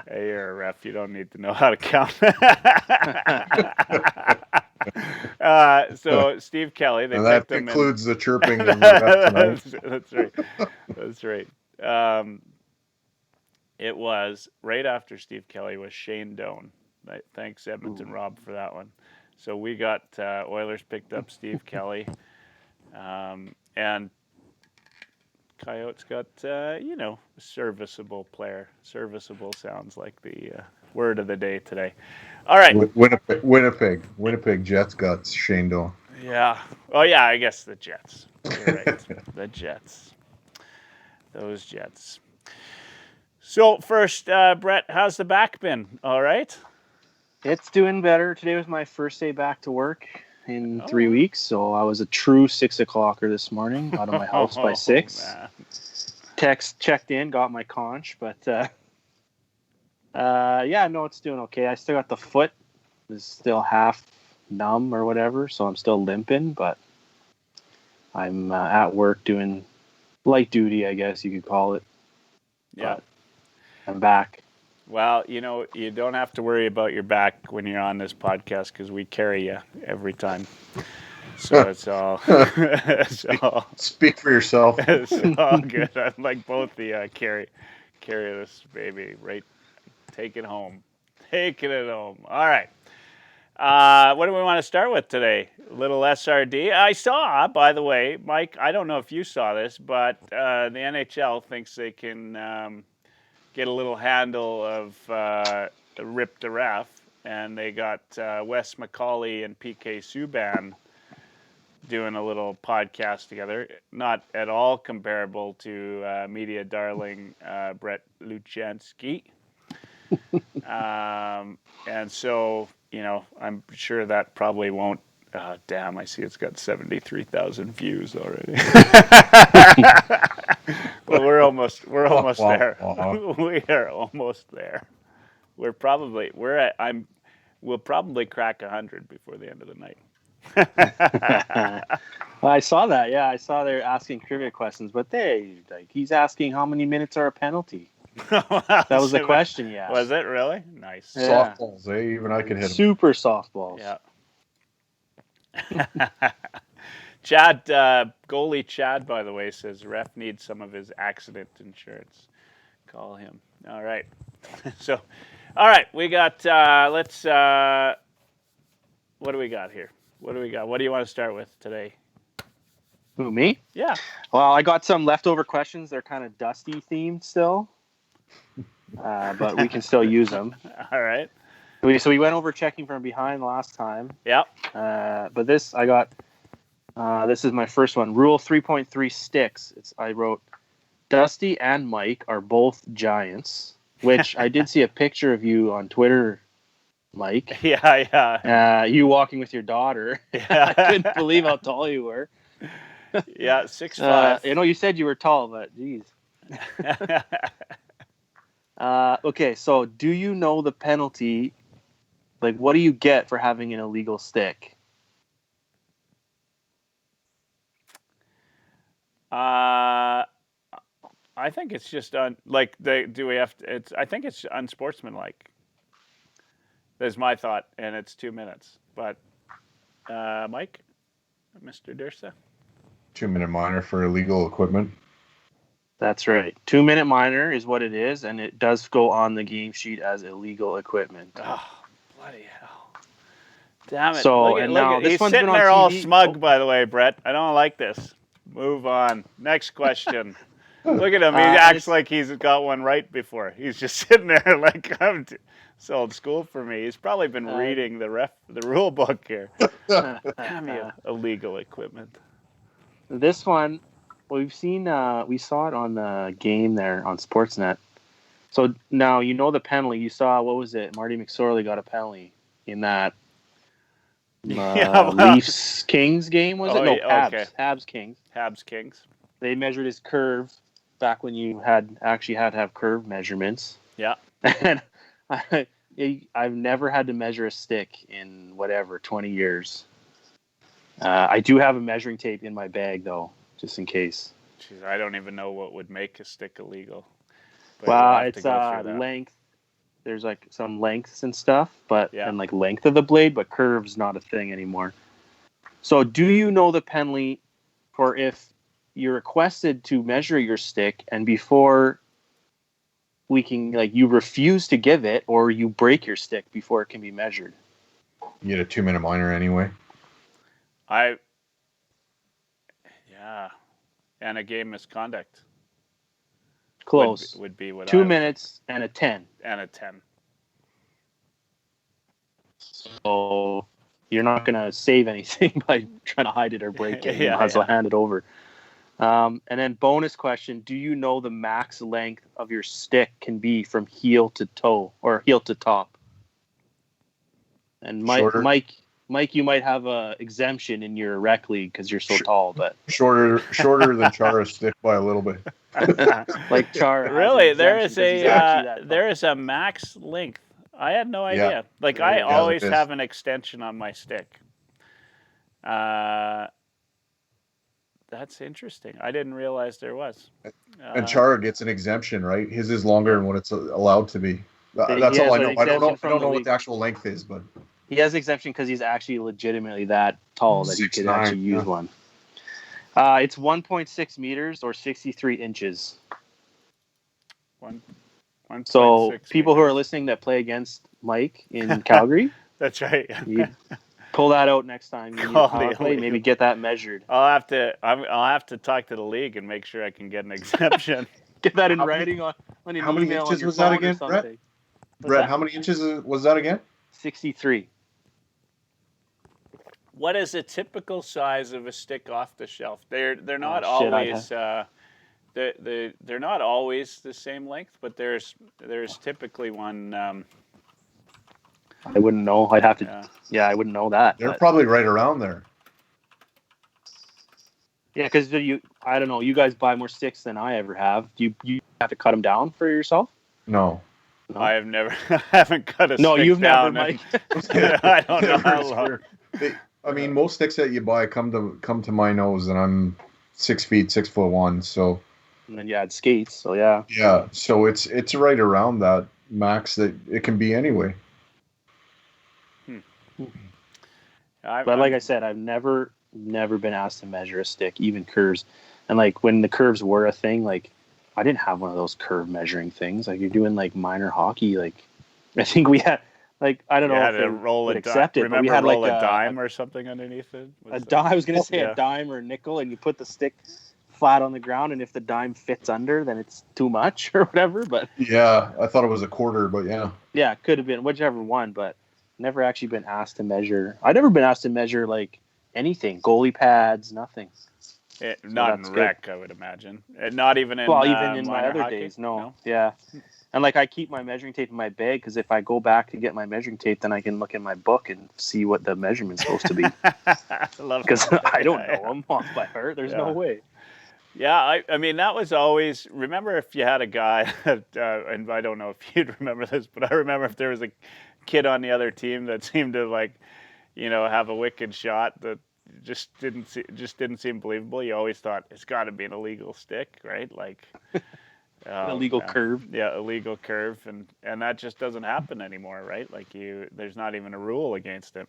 you're a ref. You don't need to know how to count. So Steve Kelly, they And that picked him. concludes the chirping of the ref tonight. That's right. That's right. It was right after Steve Kelly was Shane Doan. Thanks, Edmonton Rob, for that one. So we got Oilers picked up Steve Kelly, and Coyotes got a serviceable player. Serviceable sounds like the word of the day today. All right. Winnipeg Jets got Shane Doan. Yeah. Oh yeah, I guess the Jets. You're right. The Jets. Those Jets. So first, Brett, how's the back been? All right. It's doing better. Today was my first day back to work in 3 Oh. weeks, so I was a true 6 o'clocker this morning, out of my house by 6. Man. Checked in, got my conch, but yeah, no, it's doing okay. I still got the foot is still half numb or whatever, so I'm still limping, but I'm at work doing light duty, I guess you could call it. Yeah. But I'm back. Well, you don't have to worry about your back when you're on this podcast because we carry you every time. So it's all, Speak for yourself. it's all good. I'm like both the carry this baby, right? Take it home. Taking it home. All right. What do we want to start with today? A little SRD. I saw, by the way, Mike, I don't know if you saw this, but the NHL thinks they can get a little handle of Rip the Ref, and they got Wes McCauley and PK Subban doing a little podcast together. Not at all comparable to media darling Brett Luchansky. And so, I'm sure that probably won't. Damn, I see it's got 73,000 views already. Well, we're almost there. We are almost there. We'll probably crack 100 before the end of the night. Well, I saw that. Yeah, I saw they're asking trivia questions, but he's asking how many minutes are a penalty. That was the question he asked. Was it really? Nice. Yeah. Softballs, Even I could hit them. Super softballs. Yeah. Chad, goalie Chad, by the way, says ref needs some of his accident insurance. Call him. All right. So, all right, we got, let's, what do we got here? What do you want to start with today? Who, me? Yeah. Well, I got some leftover questions. They're kind of Dusty themed still, but we can still use them. All right. So we went over checking from behind last time. Yep. But this I got. This is my first one. Rule 3.3 sticks. I wrote, Dusty and Mike are both giants, which I did see a picture of you on Twitter, Mike. Yeah. You walking with your daughter. Yeah. I couldn't believe how tall you were. Yeah, 6'5". You said you were tall, but geez. Okay, so do you know the penalty? Like, what do you get for having an illegal stick? I think it's just I think it's unsportsmanlike. That's my thought, and it's 2 minutes. But Mike, Mr. Dursa, 2-minute minor for illegal equipment. That's right. 2-minute minor is what it is, and it does go on the game sheet as illegal equipment. Oh, bloody hell! Damn it! So, look and at, now look at, this he's one's sitting been on there all TV. smug, by the way, Brett. I don't like this. Move on. Next question. Look at him. He acts like he's got one right before. He's just sitting there like, it's old school for me. He's probably been reading the rule book here. Damn you, illegal equipment. This one, we saw it on the game there on Sportsnet. So now you know the penalty. You saw, what was it? Marty McSorley got a penalty in that Leafs Kings game, was it? No, Habs. Okay. Habs Kings. Habs Kings. They measured his curve back when you had to have curve measurements. Yeah. And I've never had to measure a stick in 20 years. I do have a measuring tape in my bag, though, just in case. Jeez, I don't even know what would make a stick illegal. But Well, we'll have it's to go through that. length. There's like some lengths and stuff, but Yeah. and like length of the blade, but curve's not a thing anymore. So, do you know the penalty for if you're requested to measure your stick and before we can, like, you refuse to give it, or you break your stick before it can be measured? You get a 2-minute minor anyway. Yeah, and a game misconduct. Close. Would be what 2 minutes and a 10. And a 10. So you're not going to save anything by trying to hide it or break it. You might as well hand it over. And then bonus question, do you know the max length of your stick can be from heel to toe or heel to top? And Mike, you might have a exemption in your rec league because you're so tall, but shorter than Chara's stick by a little bit. Like Chara. Really, there is a max length. I had no idea. Yeah. Like I always have an extension on my stick. That's interesting. I didn't realize there was. And Chara gets an exemption, right? His is longer than what it's allowed to be. That's all I know. I don't know what the actual length is, but he has exemption because he's actually legitimately that tall that he could actually use one. It's 1.6 meters or 63 inches. So people who are listening that play against Mike in Calgary, that's right. You pull that out next time. You need a power play, maybe get that measured. I'll have to talk to the league and make sure I can get an exemption. Get that in writing on an email. How many inches was that again, Brett? Brett, how many inches was that again? 63. What is a typical size of a stick off the shelf? They're not always they're not always the same length, but there's typically one. I wouldn't know. I'd have to. Yeah, I wouldn't know that. They're probably right around there. Yeah, because I don't know. You guys buy more sticks than I ever have. Do you have to cut them down for yourself? No. I have never. I haven't cut a stick down. No, you've never, Mike. I don't know how long. I mean, most sticks that you buy come to my nose, and I'm 6 feet, 6'1", so. And then you add skates, so yeah. Yeah, so it's right around that max that it can be anyway. But like I said, I've never been asked to measure a stick, even curves. And like when the curves were a thing, like I didn't have one of those curve measuring things. Like you're doing like minor hockey, like I think we had like I don't know if they would accept it, but we had like a dime or something underneath it. I was gonna say a dime or a nickel, and you put the stick flat on the ground, and if the dime fits under, then it's too much or whatever. But yeah, I thought it was a quarter, but yeah, it could have been whichever one, but never actually been asked to measure. I've never been asked to measure like anything, goalie pads, nothing. Not in rec, I would imagine. Not even in even in my other hockey? days, no. Yeah. And like I keep my measuring tape in my bag because if I go back to get my measuring tape, then I can look in my book and see what the measurement's supposed to be. Because I don't know them off by heart. There's no way. Yeah, I mean, that was always, remember if you had a guy, and I don't know if you'd remember this, but I remember if there was a kid on the other team that seemed to have a wicked shot that just didn't seem believable. You always thought it's got to be an illegal stick, right? Like illegal curve. Yeah, illegal curve, and that just doesn't happen anymore, right? Like there's not even a rule against it.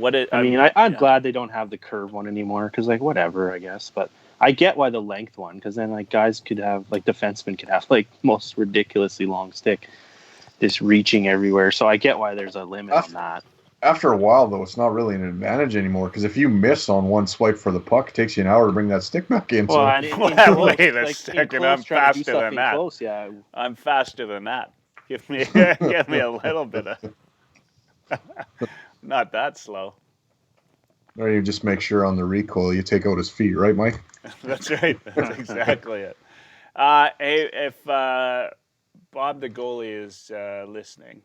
I'm glad they don't have the curve one anymore because like whatever, I guess. But I get why the length one because then like guys could have like defensemen could have like most ridiculously long stick, just reaching everywhere. So I get why there's a limit on that. After a while, though, it's not really an advantage anymore because if you miss on one swipe for the puck, it takes you an hour to bring that stick back in. Well, wait a second, I'm faster than that. Close, yeah. I'm faster than that. Give me a little bit of. Not that slow. Or you just make sure on the recoil you take out his feet, right, Mike? That's right. That's exactly it. If Bob the goalie is listening,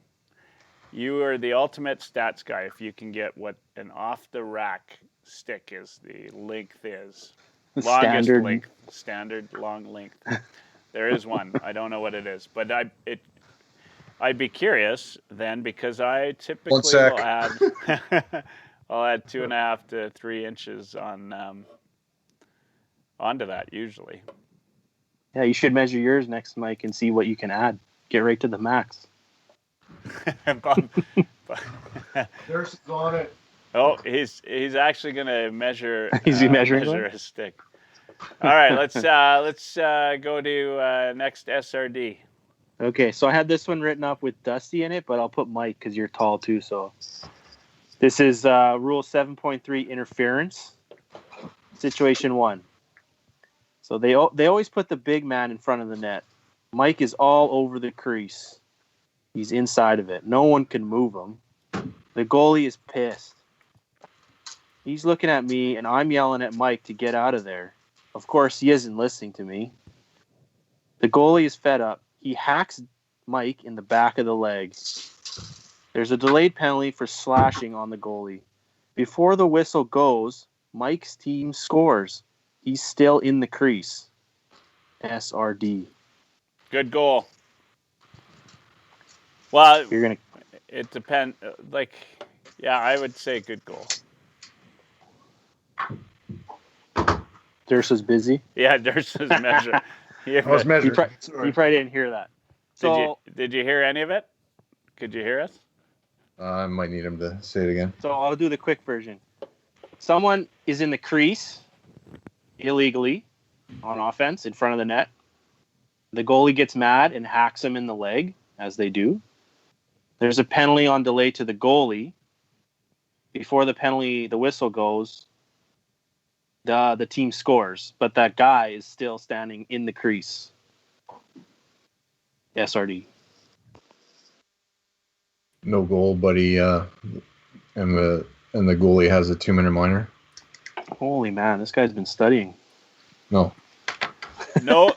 you are the ultimate stats guy if you can get what an off-the-rack stick is, the length is. Longest Standard. length. Standard long length. There is one. I don't know what it is. But I'd be curious then because I typically will add I'll add 2.5 to 3 inches on onto that usually. Yeah, you should measure yours next, Mike, and see what you can add. Get right to the max. Bob, There's on it. oh, he's actually gonna measure. Is he measuring measure one? a stick? All right, let's go to next SRD. Okay, so I had this one written up with Dusty in it, but I'll put Mike because you're tall too. So this is Rule 7.3 interference. Situation 1. So they always put the big man in front of the net. Mike is all over the crease. He's inside of it. No one can move him. The goalie is pissed. He's looking at me, and I'm yelling at Mike to get out of there. Of course, he isn't listening to me. The goalie is fed up. He hacks Mike in the back of the leg. There's a delayed penalty for slashing on the goalie. Before the whistle goes, Mike's team scores. He's still in the crease. SRD. Good goal. Well, You're gonna. it depends. Like, yeah, I would say good goal. Dursa's busy. Yeah, Dursa's measure. I was You, measuring. you probably didn't hear that. So Did you hear any of it? Could you hear us? I might need him to say it again. So I'll do the quick version. Someone is in the crease illegally on offense in front of the net. The goalie gets mad and hacks him in the leg, as they do. There's a penalty on delay to the goalie. Before the whistle goes, the team scores, but that guy is still standing in the crease. SRD. No goal, but he and the goalie has a 2-minute minor. Holy man, this guy's been studying. No. No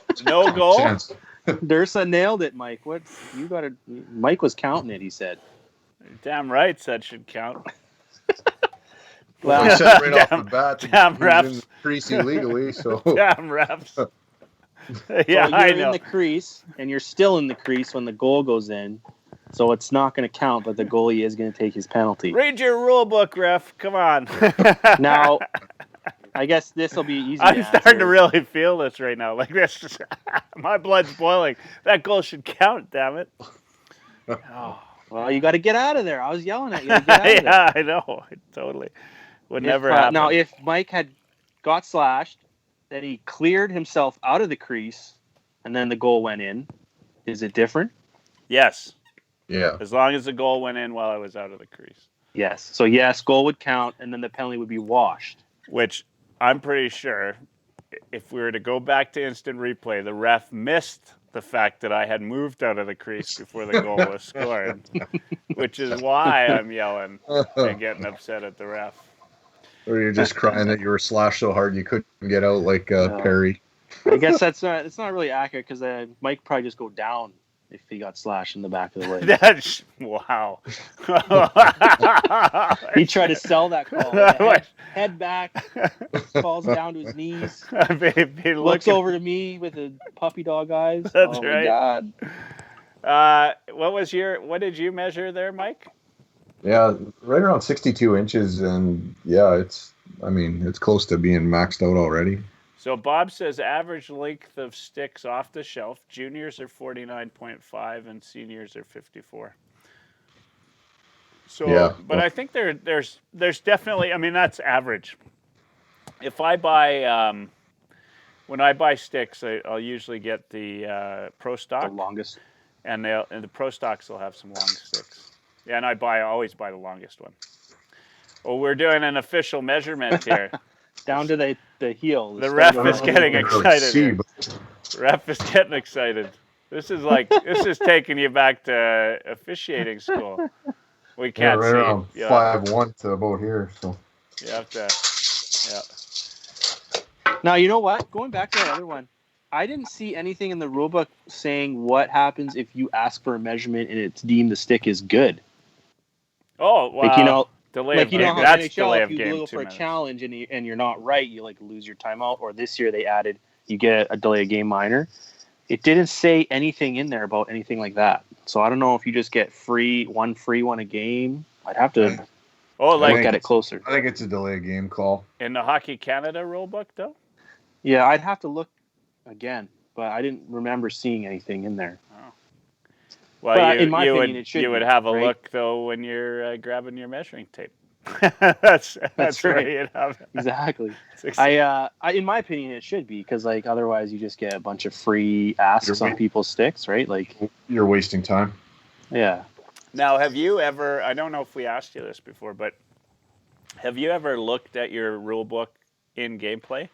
goal. Chance. Dursa nailed it, Mike. What you got to? Mike was counting it. He said. Damn right, that should count. Well, he said right off the bat, Damn he was in refs. the crease illegally, so Damn refs. Yeah, So I you're know. in the crease, and you're still in the crease when the goal goes in. So it's not going to count, but the goalie is going to take his penalty. Read your rule book, ref. Come on. Now, I guess this will be easy. I'm to starting to answer. really feel this right now. Like this, my blood's boiling. That goal should count. Damn it. Oh. Well, you got to get out of there. I was yelling at you to get out of there. Yeah, I know. It totally would never happen. Now, if Mike had got slashed, then he cleared himself out of the crease, and then the goal went in, is it different? Yes, yeah. as long as the goal went in while I was out of the crease, Yes. So, yes, goal would count, and then the penalty would be washed. which I'm pretty sure if we were to go back to instant replay, the ref missed the fact that I had moved out of the crease before the goal was scored, which is why I'm yelling and getting upset at the ref. Or you're just crying that you were slashed so hard you couldn't get out like Perry. I guess it's not really accurate because Mike probably just go down if he got slashed in the back of the leg. That's wow. He tried to sell that call. Head back, falls down to his knees, looks over to me with the puppy dog eyes. That's oh right. My God. What did you measure there, Mike? Yeah, right around 62 inches, and yeah, it's close to being maxed out already. So Bob says average length of sticks off the shelf. Juniors are 49.5 and seniors are 54. So, yeah, but I think there's definitely. I mean, that's average. If I buy when I buy sticks, I'll usually get the Pro Stock, The longest. and the Pro Stocks will have some long sticks. Yeah, and I always buy the longest one. Well, we're doing an official measurement here. Down to the heel. The ref is getting excited. here. Ref is getting excited. This is taking you back to officiating school. We can't right see. around 5'1" to about here. So You have to. Yeah. Now, you know what? Going back to that other one, I didn't see anything in the rulebook saying what happens if you ask for a measurement and it's deemed the stick is good. Oh, wow. Like, delay like of you know game. how That's NHL, delay if of you game. go 2 for a minutes. challenge and you're not right, you like lose your timeout. Or this year they added you get a delay of game minor. It didn't say anything in there about anything like that. So I don't know if you just get one a game. I'd have to Oh, look at it closer. I think it's a delay game call. in the Hockey Canada rule book, though? Yeah, I'd have to look again, but I didn't remember seeing anything in there. Oh. Well, But in my opinion, it should you would be, have a right? look though when you're grabbing your measuring tape. that's That's where right. you'd have it. Exactly. It's I in my opinion, it should be, because like otherwise you just get a bunch of free asks You're on people's sticks, right? Like, You're wasting time. yeah. Now, have you ever? I don't know if we asked you this before, but have you ever looked at your rule book in gameplay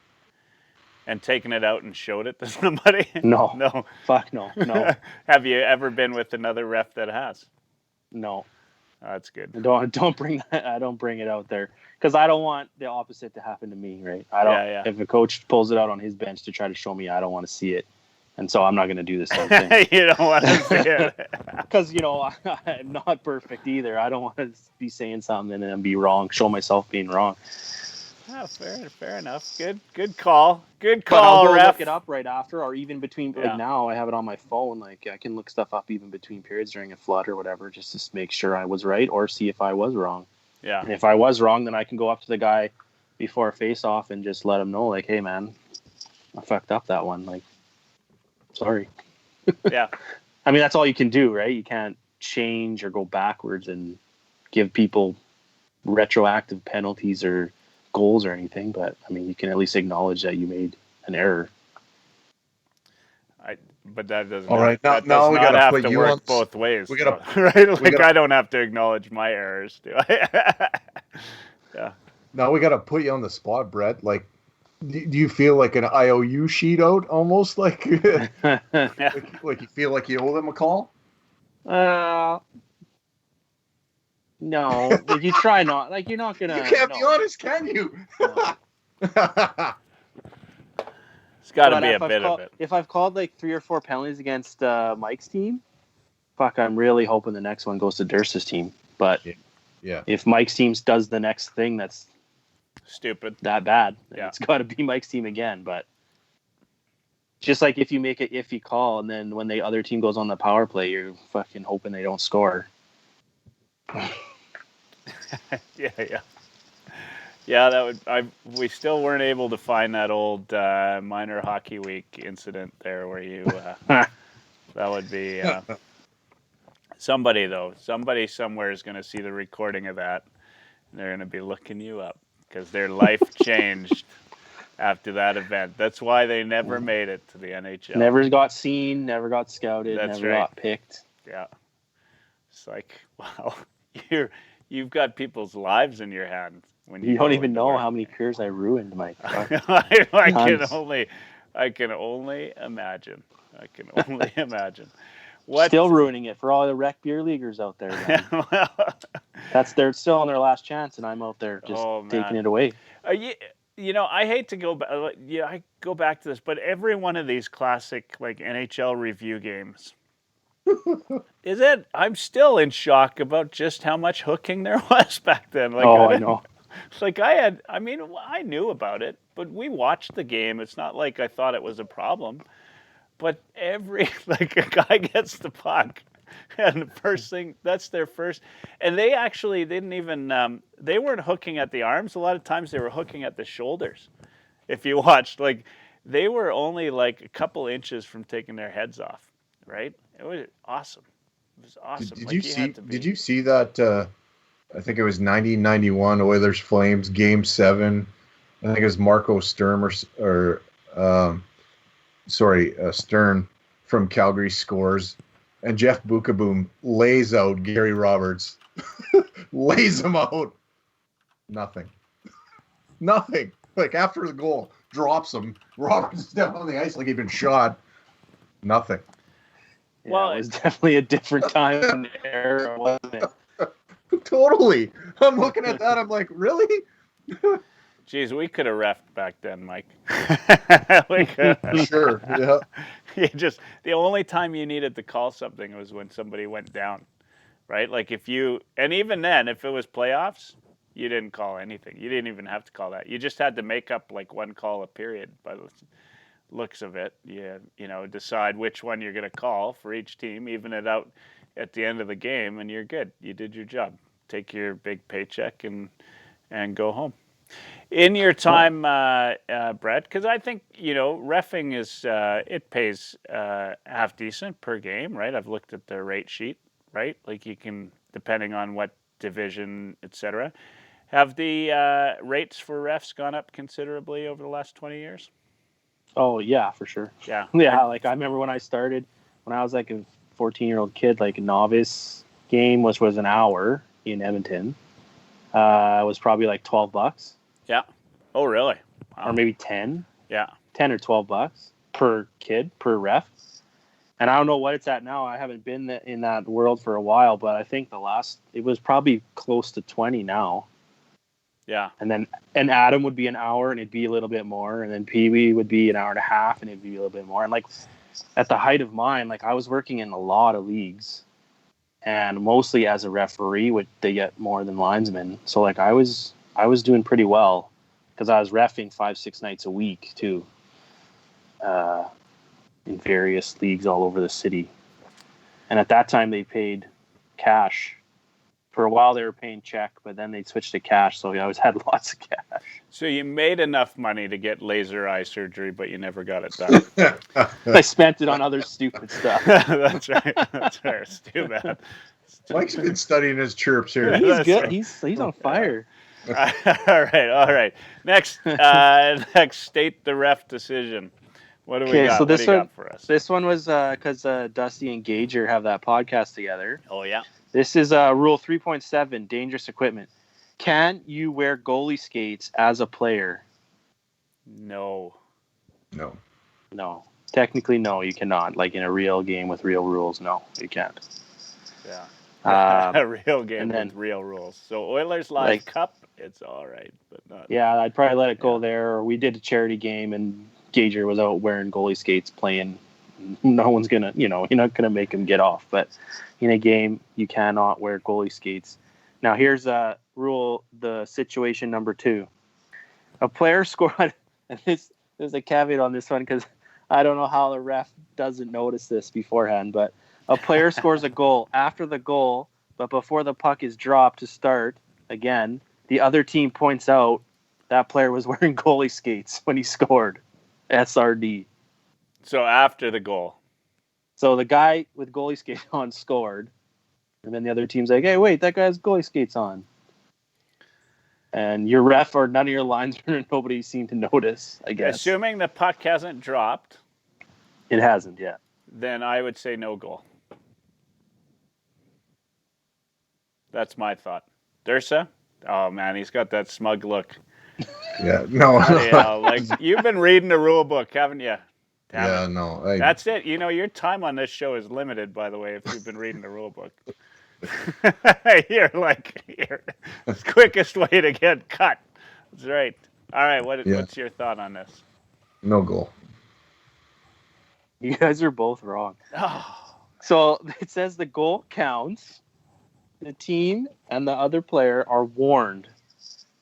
and taken it out and showed it to somebody? No. No. Fuck no. No. Have you ever been with another ref that has? No. Oh, that's good. Don't bring that. I don't bring it out there, because I don't want the opposite to happen to me, right? I don't. Yeah. If a coach pulls it out on his bench to try to show me, I don't want to see it, and so I'm not going to do the same thing. You don't want to see it. Because I'm not perfect either. I don't want to be saying something and then be wrong, show myself being wrong. Oh, fair enough. Good call. Good But I'll call, go ref. look it up right after, or even between. Yeah. Like now, I have it on my phone. Like I can look stuff up even between periods during a flood or whatever, just to make sure I was right or see if I was wrong. Yeah. And if I was wrong, then I can go up to the guy before a face-off and just let him know, like, "Hey, man, I fucked up that one. Like, sorry." Yeah. I mean, that's all you can do, right? You can't change or go backwards and give people retroactive penalties or goals or anything, but I mean, you can at least acknowledge that you made an error. But that doesn't. All right, that now does we not gotta have put to you work on- both ways. we gotta- though, right? Like gotta- I don't have to acknowledge my errors, do I? Yeah. Now we got to put you on the spot, Brett. Like, do you feel like an IOU sheet out almost? Like, like you feel like you owe them a call? No, like you try not. Like you're not gonna. You can't be no. honest, can you? No. It's got to But be a if I've bit called, of it. if I've called like 3 or 4 penalties against Mike's team, fuck, I'm really hoping the next one goes to Durst's team. But Yeah. if Mike's team does the next thing that's Stupid. that bad, then Yeah. it's got to be Mike's team again. But just like if you make an iffy call and then when the other team goes on the power play, you're fucking hoping they don't score. Yeah, that would. We still weren't able to find that old minor hockey week incident there where you. That would be somebody though. Somebody somewhere is going to see the recording of that, and they're going to be looking you up because their life changed after that event. That's why they never made it to the NHL. Never got seen, never got scouted, That's never right. got picked. Yeah, it's like wow, you've got people's lives in your hands. When You don't go even to know work. how many careers I ruined, Mike. I can only imagine. I can only imagine. Still ruining it for all the rec beer leaguers out there. Man. They're still on their last chance, and I'm out there just taking it away. I hate to go back. I go back to this, but every one of these classic like NHL review games. Is it? I'm still in shock about just how much hooking there was back then. Like, I know. Like I knew about it, but we watched the game. It's not like I thought it was a problem. But like a guy gets the puck, and the first thing, that's their first. And they actually didn't even, they weren't hooking at the arms. A lot of times they were hooking at the shoulders. If you watched, like, they were only like a couple inches from taking their heads off, right? It was awesome. It was awesome. Did you see that? I think it was 1991 Oilers Flames Game 7. I think it was Marco Sturm Stern from Calgary scores, and Jeff Bukaboom lays out Gary Roberts, lays him out. Nothing. Like after the goal, drops him. Roberts is down on the ice like he'd been shot. Nothing. Yeah, well, it was definitely a different time in the era, wasn't it? Totally. I'm looking at that. I'm like, really? Geez, we could have refed back then, Mike. Sure. Yeah. The only time you needed to call something was when somebody went down, right? Like and even then, if it was playoffs, you didn't call anything. You didn't even have to call that. You just had to make up like one call a period by the looks of it. Decide which one you're going to call for each team, even it out at the end of the game, and you're good. You did your job. Take your big paycheck and go home. In your time, Brett, because I think, reffing is, it pays half decent per game, right? I've looked at the rate sheet, right? Like you can, depending on what division, etc. Have the rates for refs gone up considerably over the last 20 years? Oh yeah, for sure. Yeah. Yeah, like I remember when I started, when I was like a 14-year-old kid, like a novice game, which was an hour in Edmonton, was probably like $12. Yeah. Oh, really? Wow. Or maybe 10. Yeah. 10 or $12 per kid, per ref. And I don't know what it's at now. I haven't been in that world for a while, but I think it was probably close to 20 now. Yeah. And Adam would be an hour and it'd be a little bit more. And then Pee Wee would be an hour and a half and it'd be a little bit more. And like at the height of mine, like I was working in a lot of leagues and mostly as a referee, they get more than linesmen. So like I was doing pretty well because I was reffing 5-6 nights a week too, in various leagues all over the city. And at that time they paid cash. For a while they were paying check, but then they switched to cash, so we always had lots of cash. So you made enough money to get laser eye surgery, but you never got it done. I spent it on other stupid stuff. That's right. That's right. It's too bad. Mike's been studying his chirps here. He's good. Right. He's on fire. All right. Next, state the ref decision. What do we got? So this what do you one, got for us? This one was because Dusty and Gager have that podcast together. Oh, yeah. This is Rule 3.7, dangerous equipment. Can you wear goalie skates as a player? No. No. Technically, no, you cannot. Like in a real game with real rules, no, you can't. Yeah. A real game with real rules. So Oilers Live Cup, it's all right, but not. Yeah, I'd probably let it go there. Or we did a charity game and Gager was out wearing goalie skates playing. No one's gonna, you're not gonna make him get off. But in a game, you cannot wear goalie skates. Now here's the situation number 2. A player scored. And there's a caveat on this one because I don't know how the ref doesn't notice this beforehand. But a player scores a goal after the goal, but before the puck is dropped to start again, the other team points out that player was wearing goalie skates when he scored. SRD. So after the goal. So the guy with goalie skates on scored, and then the other team's like, hey, wait, that guy has goalie skates on. And your ref or none of your linesmen, nobody seemed to notice, I guess. Assuming the puck hasn't dropped. It hasn't yet. Then I would say no goal. That's my thought. Dursa? Oh, man, he's got that smug look. Yeah, no. Like you've been reading the rule book, haven't you? Yeah, no. That's it. Your time on this show is limited, by the way, if you've been reading the rule book. You're the quickest way to get cut. That's right. All right, what's your thought on this? No goal. You guys are both wrong. Oh. So it says the goal counts. The team and the other player are warned.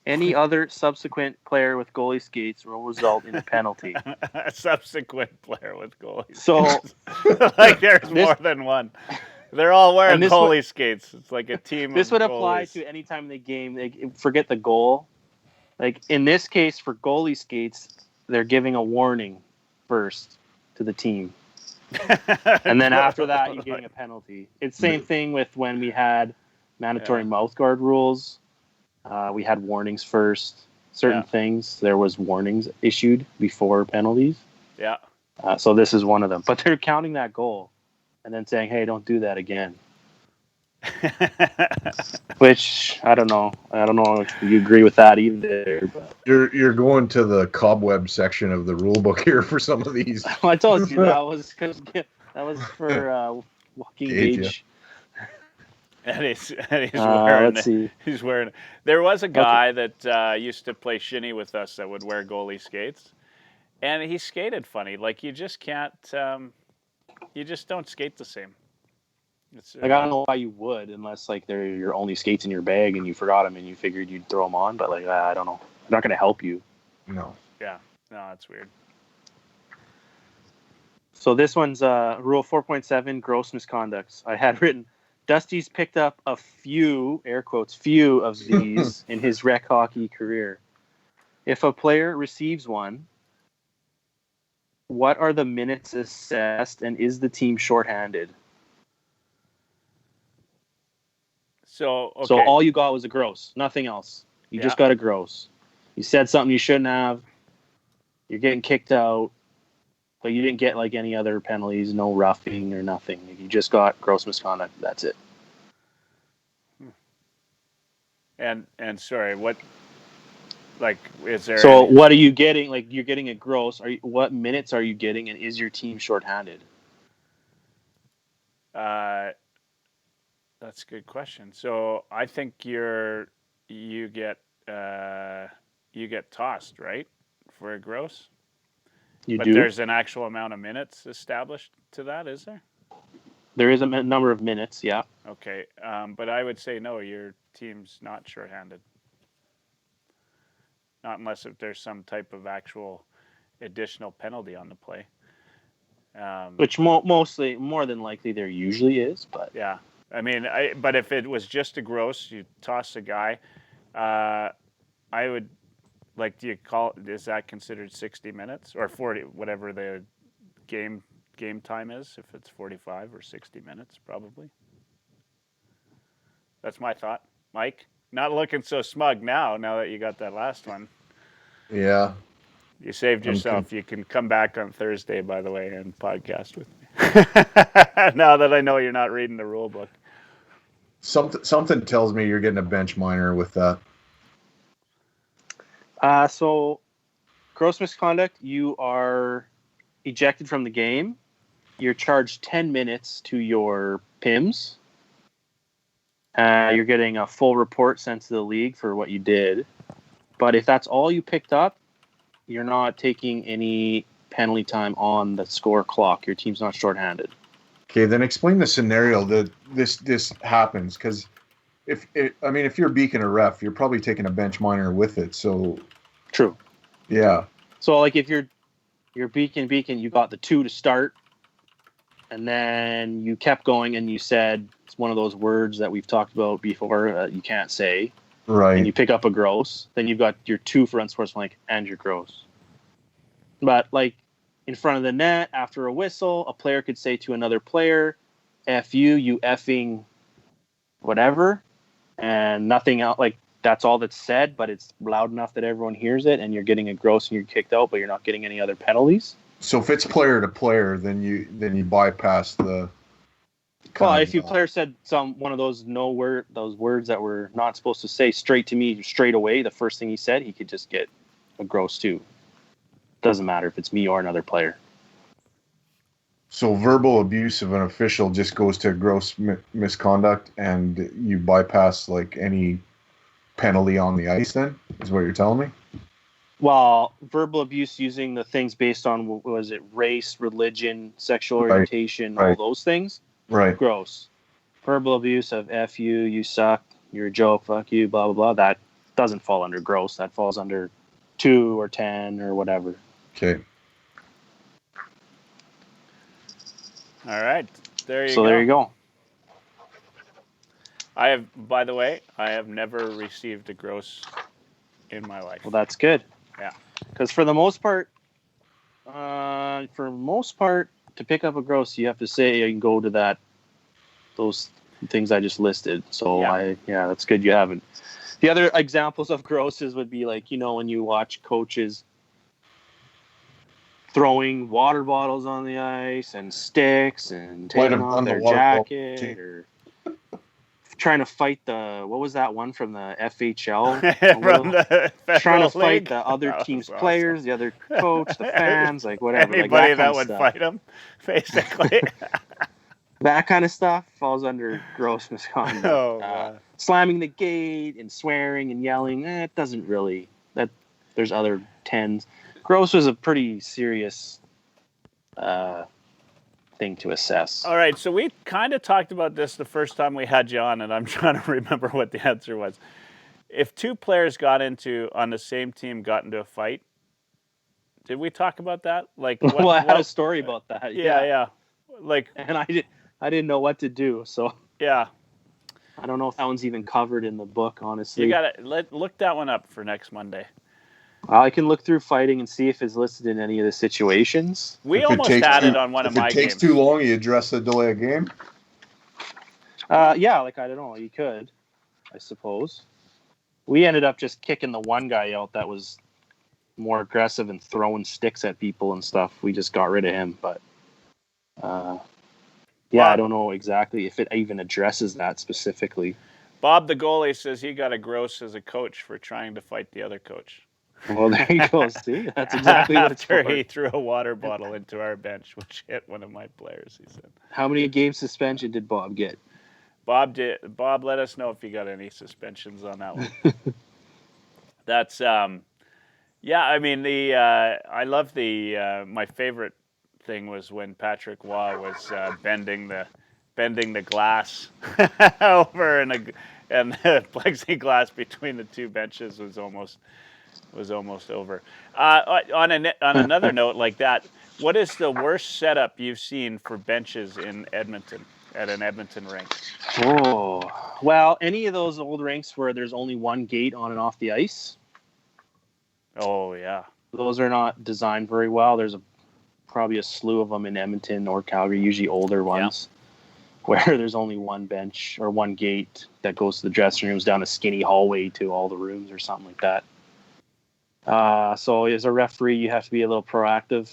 Any other subsequent player with goalie skates will result in a penalty. A subsequent player with goalie skates. So, like there's more than one. They're all wearing goalie skates. It's like a team. This would goalies. apply to any time in the game. They forget the goal. Like in this case, for goalie skates, they're giving a warning first to the team, and then after that, you're getting a penalty. It's the same thing with when we had mandatory mouth guard rules. We had warnings first. Certain things, there was warnings issued before penalties. Yeah. So this is one of them. But they're counting that goal and then saying, hey, don't do that again. Which, I don't know. I don't know if you agree with that either. But. You're going to the cobweb section of the rule book here for some of these. I told you that was for walking age. And he's wearing. Let's see. He's wearing. There was a guy that used to play shinny with us that would wear goalie skates, and he skated funny. Like you just can't. You just don't skate the same. I don't know why you would, unless like they're your only skates in your bag and you forgot them and you figured you'd throw them on. But like I don't know. They're not going to help you. No. Yeah. No, that's weird. So this one's Rule 4.7, gross misconducts. I had written. Dusty's picked up a few, air quotes, few of these in his rec hockey career. If a player receives one, what are the minutes assessed, and is the team shorthanded? So, okay. So all you got was a gross, nothing else. You just got a gross. You said something you shouldn't have. You're getting kicked out, but you didn't get like any other penalties, no roughing or nothing. You just got gross misconduct. That's it. And sorry, what? Like, is there? So what are you getting? Like, you're getting a gross. What minutes are you getting, and is your team shorthanded? That's a good question. So I think you get tossed, right, for a gross. You but do. There's an actual amount of minutes established to that, is there? There is a number of minutes, yeah. Okay, but I would say no. Your team's not shorthanded. Not unless if there's some type of actual additional penalty on the play. Which more than likely there usually is, but yeah. I mean, but if it was just a gross, you toss a guy. I would do you call? Is that considered 60 minutes or 40? Whatever the game time is. If it's 45 or 60 minutes, probably. That's my thought, Mike. Not looking so smug now that you got that last one. Yeah. You saved yourself. You can come back on Thursday, by the way, and podcast with me. Now that I know you're not reading the rule book. Something tells me you're getting a bench minor with that. So gross misconduct, you are ejected from the game. You're charged 10 minutes to your PIMS. You're getting a full report sent to the league for what you did. But if that's all you picked up, you're not taking any penalty time on the score clock. Your team's not shorthanded. Okay, then explain the scenario that this happens, because if you're beaking a ref, you're probably taking a bench minor with it. So true. Yeah. So like if you're beacon, you got the 2 to start, and then you kept going, and you said it's one of those words that we've talked about before you can't say. Right. And you pick up a gross, then you've got your 2 for unsportsmanlike and your gross. But like in front of the net, after a whistle, a player could say to another player, "F you effing whatever," and nothing else. Like that's all that's said, but it's loud enough that everyone hears it, and you're getting a gross and you're kicked out, but you're not getting any other penalties. So if it's player to player, then you bypass the. Well, if your player said one of those those words that we're not supposed to say straight to me straight away, the first thing he said, he could just get a gross too. Doesn't matter if it's me or another player. So verbal abuse of an official just goes to gross misconduct, and you bypass like any penalty on the ice. Then is what you're telling me. Well, verbal abuse using the things based on, what was it, race, religion, sexual orientation, all those things. Right. Gross. Verbal abuse of F you, you suck, you're a joke, fuck you, blah, blah, blah. That doesn't fall under gross. That falls under 2 or 10 or whatever. Okay. All right. There you go. So there you go. By the way, I have never received a gross in my life. Well, that's good. Yeah. Because for the most part, to pick up a gross, you have to say you can go to those things I just listed. So that's good you haven't. The other examples of grosses would be like, when you watch coaches throwing water bottles on the ice and sticks and taking off their jacket or trying to fight what was that one from the FHL? From the trying to fight League? the other team's players, the other coach, the fans, like whatever. Anybody like that would stuff. fight them, basically. That kind of stuff falls under gross misconduct. Slamming the gate and swearing and yelling, it doesn't really. There's other 10s. Gross was a pretty serious thing to assess. All right, so we kind of talked about this the first time we had you on, and I'm trying to remember what the answer was. If 2 players on the same team got into a fight, did we talk about that? Like, I had a story about that. Yeah. Like, and I didn't know what to do, so yeah. I don't know if that one's even covered in the book, honestly. You got to look that one up for next Monday. I can look through fighting and see if it's listed in any of the situations. We If it almost takes had too- it on one of If my it takes games. too long, you address the delay of game. Yeah, like I don't know, you could, I suppose. We ended up just kicking the one guy out that was more aggressive and throwing sticks at people and stuff. We just got rid of him, but yeah, I don't know exactly if it even addresses that specifically. Bob, the goalie, says he got a gross as a coach for trying to fight the other coach. Well, there you go. See, that's exactly what it's After for. he threw a water bottle into our bench, which hit one of my players, he said. How many game suspension did Bob get? Bob, let us know if you got any suspensions on that one. That's yeah. I mean, I love my favorite thing was when Patrick Waugh was bending the glass over, and the plexiglass between the two benches was almost over. On another note like that, what is the worst setup you've seen for benches in Edmonton at an Edmonton rink? Oh, well, any of those old rinks where there's only one gate on and off the ice, Oh yeah, those are not designed very well. There's probably a slew of them in Edmonton or Calgary, usually older ones, where there's only one bench or one gate that goes to the dressing rooms down a skinny hallway to all the rooms or something like that. So as a referee, you have to be a little proactive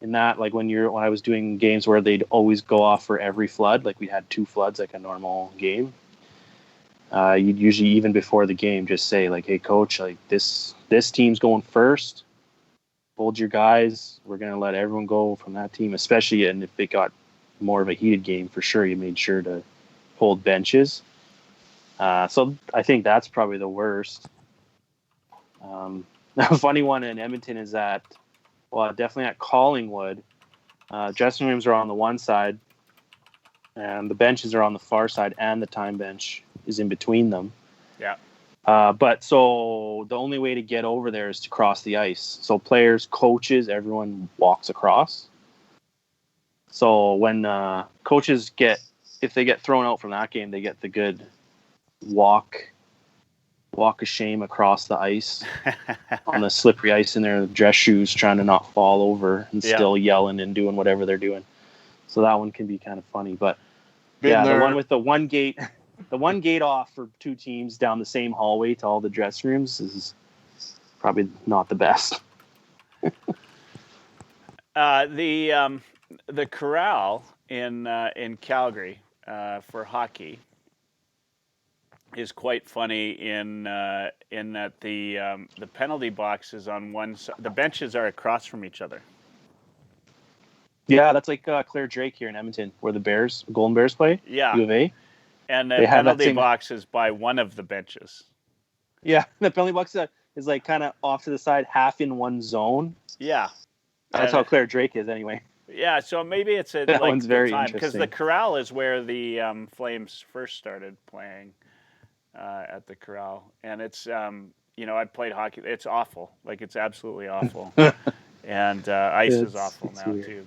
in that. Like when I was doing games where they'd always go off for every flood, like we had 2 floods like a normal game. You'd usually, even before the game, just say like, "Hey, coach, like this team's going first. Hold your guys. We're gonna let everyone go from that team, especially." And if it got more of a heated game, for sure, you made sure to hold benches. So I think that's probably the worst. A funny one in Edmonton is that, well, definitely at Collingwood, dressing rooms are on the one side, and the benches are on the far side, and the time bench is in between them. yeah. But so the only way to get over there is to cross the ice. So players, coaches, everyone walks across. So when coaches if they get thrown out from that game, they get the good walk of shame across the ice on the slippery ice in their dress shoes, trying to not fall over and still yelling and doing whatever they're doing. So that one can be kind of funny. But the one with the one gate off for 2 teams down the same hallway to all the dressing rooms is probably not the best. The corral in Calgary for hockey is quite funny in that the penalty box is on one side. The benches are across from each other. Yeah, that's like Claire Drake here in Edmonton, where the Golden Bears play. Yeah. U of A. And the They have that penalty same- box is by one of the benches. Yeah, the penalty box is like kind of off to the side, half in one zone. Yeah. That's how Claire Drake is, anyway. Yeah, so maybe it's That like one's very time because the interesting. corral is where the Flames first started playing at the corral, and it's I played hockey. It's awful, like it's absolutely awful, and ice is awful now weird. too.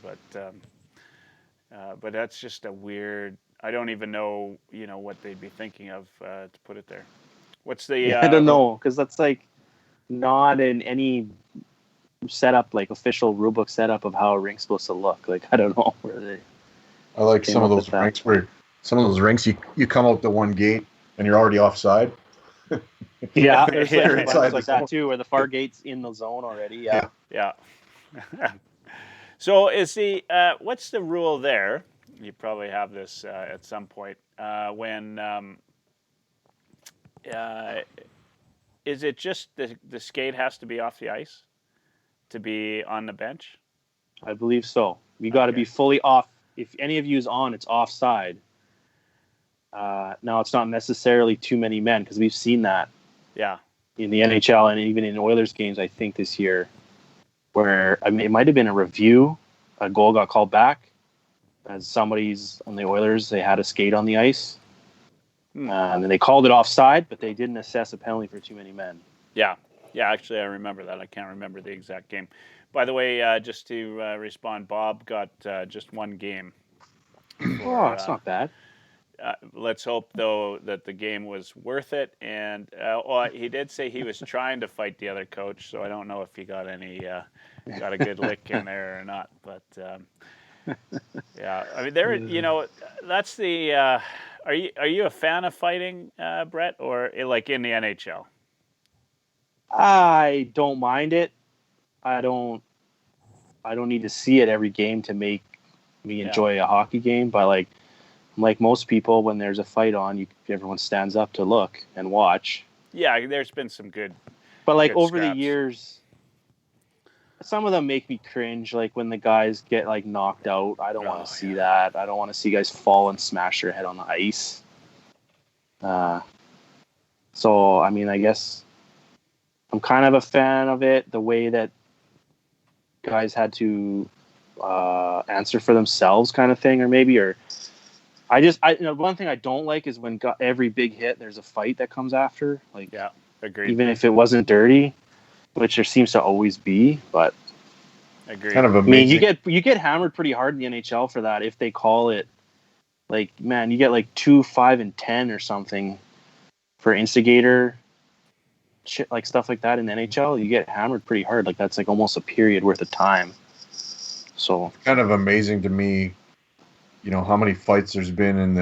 But that's just a weird. I don't even know what they'd be thinking of to put it there. What's the? I don't know, because that's like not in any setup, like official rulebook setup of how a rink's supposed to look. Like I don't know where they. I like came some of up those with that. rinks where you come out the one gate and you're already offside. Yeah, there's Yeah, like inside ones the like that zone. too, where the far gate's in the zone already. Yeah. Yeah. So is what's the rule there? You probably have this at some point. When is it just the skate has to be off the ice to be on the bench? I believe so. You got to Okay. be fully off. If any of you is on, it's offside. Now it's not necessarily too many men, because we've seen that Yeah. in the NHL and even in Oilers games, I think this year, where it might have been a review, a goal got called back as somebody's on the Oilers, they had a skate on the ice, and they called it offside, but they didn't assess a penalty for too many men. Yeah. Yeah, actually, I remember that. I can't remember the exact game. By the way, just to respond, Bob got just one game. Oh, that's not bad. let's hope though that the game was worth it. And he did say he was trying to fight the other coach, so I don't know if he got got a good lick in there or not. But yeah, I mean, that's the. Are you a fan of fighting, Brett, or like in the NHL? I don't mind it. I don't need to see it every game to make me enjoy a hockey game. But like most people, when there's a fight on, everyone stands up to look and watch. Yeah, there's been some good. But like good over scraps. the years, some of them make me cringe. Like when the guys get like knocked out, I don't want to see that. I don't want to see guys fall and smash their head on the ice. So I mean, I guess I'm kind of a fan of it. The way that guys had to answer for themselves, kind of thing, or one thing I don't like is when every big hit there's a fight that comes after. Like, yeah, agreed. Even if it wasn't dirty, which there seems to always be, but agreed. Kind of amazing. I mean, you get hammered pretty hard in the NHL for that if they call it. Like, man, you get like 2, 5, and 10 or something for instigator shit, like stuff like that in the NHL. You get hammered pretty hard. Like that's like almost a period worth of time. So kind of amazing to me, how many fights there's been in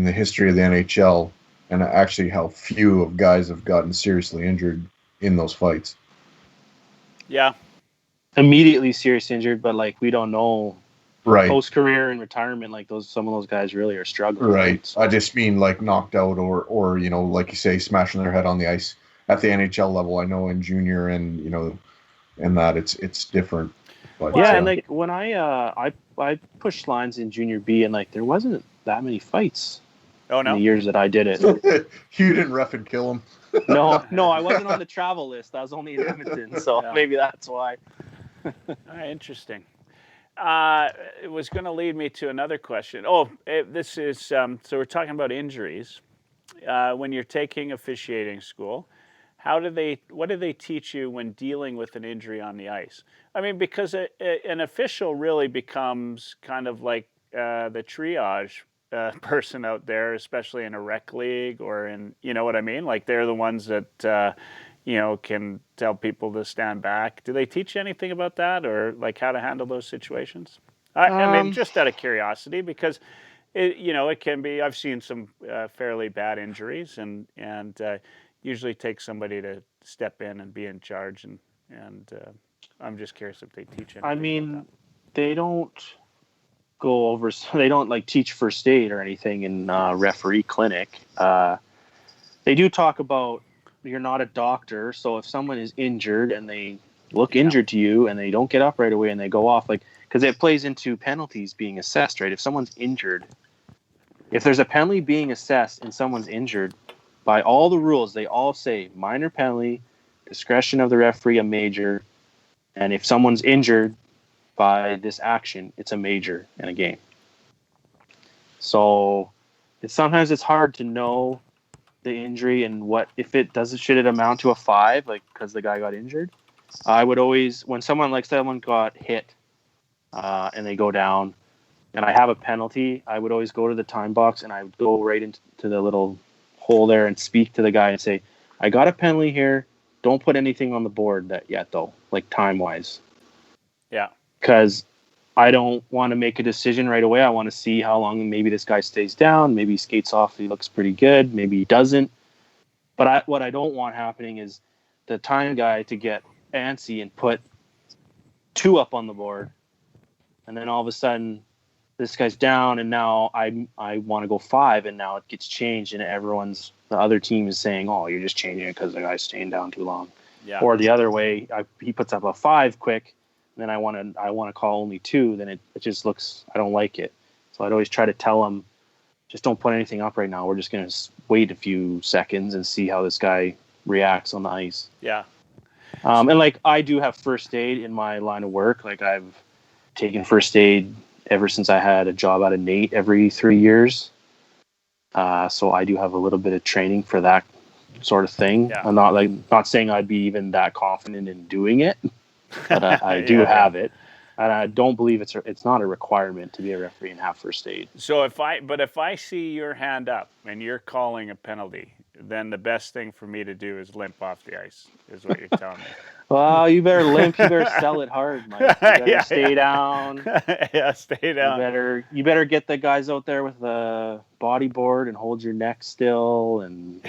the history of the NHL, and actually how few of guys have gotten seriously injured in those fights. Yeah, immediately serious injured, but like we don't know. Right. Post career and retirement, like some of those guys really are struggling. Right. So. I just mean like knocked out or like you say, smashing their head on the ice at the NHL level. I know in junior and and that it's different. But yeah, and like when I pushed lines in junior B, and like there wasn't that many fights. Oh no. In the years that I did it. You didn't ref and kill him. No, I wasn't on the travel list. I was only in Edmonton, so maybe that's why. Interesting. It was going to lead me to another question. This is so we're talking about injuries. When you're taking officiating school, what do they teach you when dealing with an injury on the ice? I mean, because an official really becomes kind of like the triage person out there, especially in a rec league or in, you know what I mean? Like they're the ones that can tell people to stand back. Do they teach you anything about that, or like how to handle those situations? I mean, just out of curiosity, because it can be. I've seen some fairly bad injuries, and usually takes somebody to step in and be in charge. And I'm just curious if they teach anything. I mean, they don't go over. They don't like teach first aid or anything in referee clinic. They do talk about. You're not a doctor, so if someone is injured and they look injured to you and they don't get up right away and they go off, like, because it plays into penalties being assessed, right? If someone's injured, if there's a penalty being assessed and someone's injured, by all the rules, they all say minor penalty, discretion of the referee, a major, and if someone's injured by this action, it's a major in a game. So sometimes it's hard to know the injury and what if it does should it amount to a 5, like because the guy got injured. I would always, when someone got hit and they go down and I have a penalty, I would always go to the time box and I would go right into the little hole there and speak to the guy and say, I got a penalty here, don't put anything on the board yet though, like time wise. Yeah, because I don't want to make a decision right away. I want to see how long maybe this guy stays down. Maybe he skates off. He looks pretty good. Maybe he doesn't. But what I don't want happening is the time guy to get antsy and put 2 up on the board. And then all of a sudden this guy's down and now I want to go 5 and now it gets changed and the other team is saying, oh, you're just changing it because the guy's staying down too long. Yeah. Or the other way, he puts up a 5 quick. Then I want to call only 2, then it just looks, I don't like it. So I'd always try to tell them, just don't put anything up right now. We're just going to wait a few seconds and see how this guy reacts on the ice. Yeah. And like I do have first aid in my line of work. Like I've taken first aid ever since I had a job out of NAIT every 3 years. So I do have a little bit of training for that sort of thing. Yeah. I'm not saying I'd be even that confident in doing it. But I do have it. And I don't believe it's not a requirement to be a referee and have first aid. So if I see your hand up and you're calling a penalty, then the best thing for me to do is limp off the ice, is what you're telling me. Well, you better limp. You better sell it hard, Mike. You better stay down. Yeah, stay down. You better get the guys out there with the bodyboard and hold your neck still and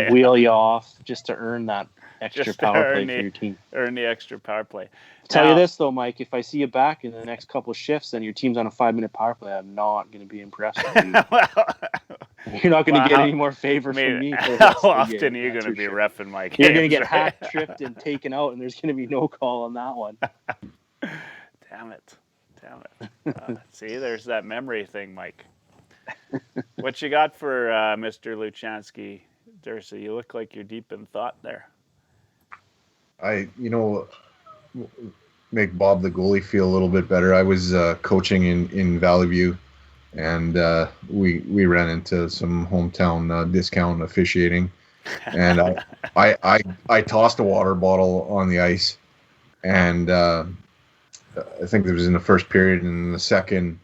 wheel you off just to earn that extra power play for your team. Earn the extra power play. Tell you this though, Mike, if I see you back in the next couple of shifts and your team's on a 5-minute power play, I'm not going to be impressed with you. You're not going to get any more favors from me. How often are you going to be reffing my games? You're going to get half tripped and taken out, and there's going to be no call on that one. Damn it. See, there's that memory thing, Mike. What you got for Mr. Luchansky, Dursa? You look like you're deep in thought there. Make Bob the goalie feel a little bit better. I was coaching in Valley View, and we ran into some hometown discount officiating, and I tossed a water bottle on the ice, and I think it was in the first period, and in the second,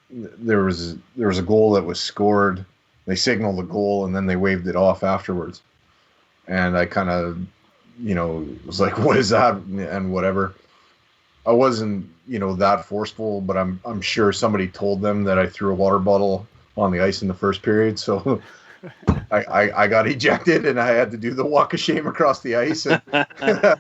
there was a goal that was scored. They signaled the goal, and then they waved it off afterwards, and I kind of was like, what is that? And whatever. I wasn't, that forceful, but I'm sure somebody told them that I threw a water bottle on the ice in the first period. So I got ejected and I had to do the walk of shame across the ice. And but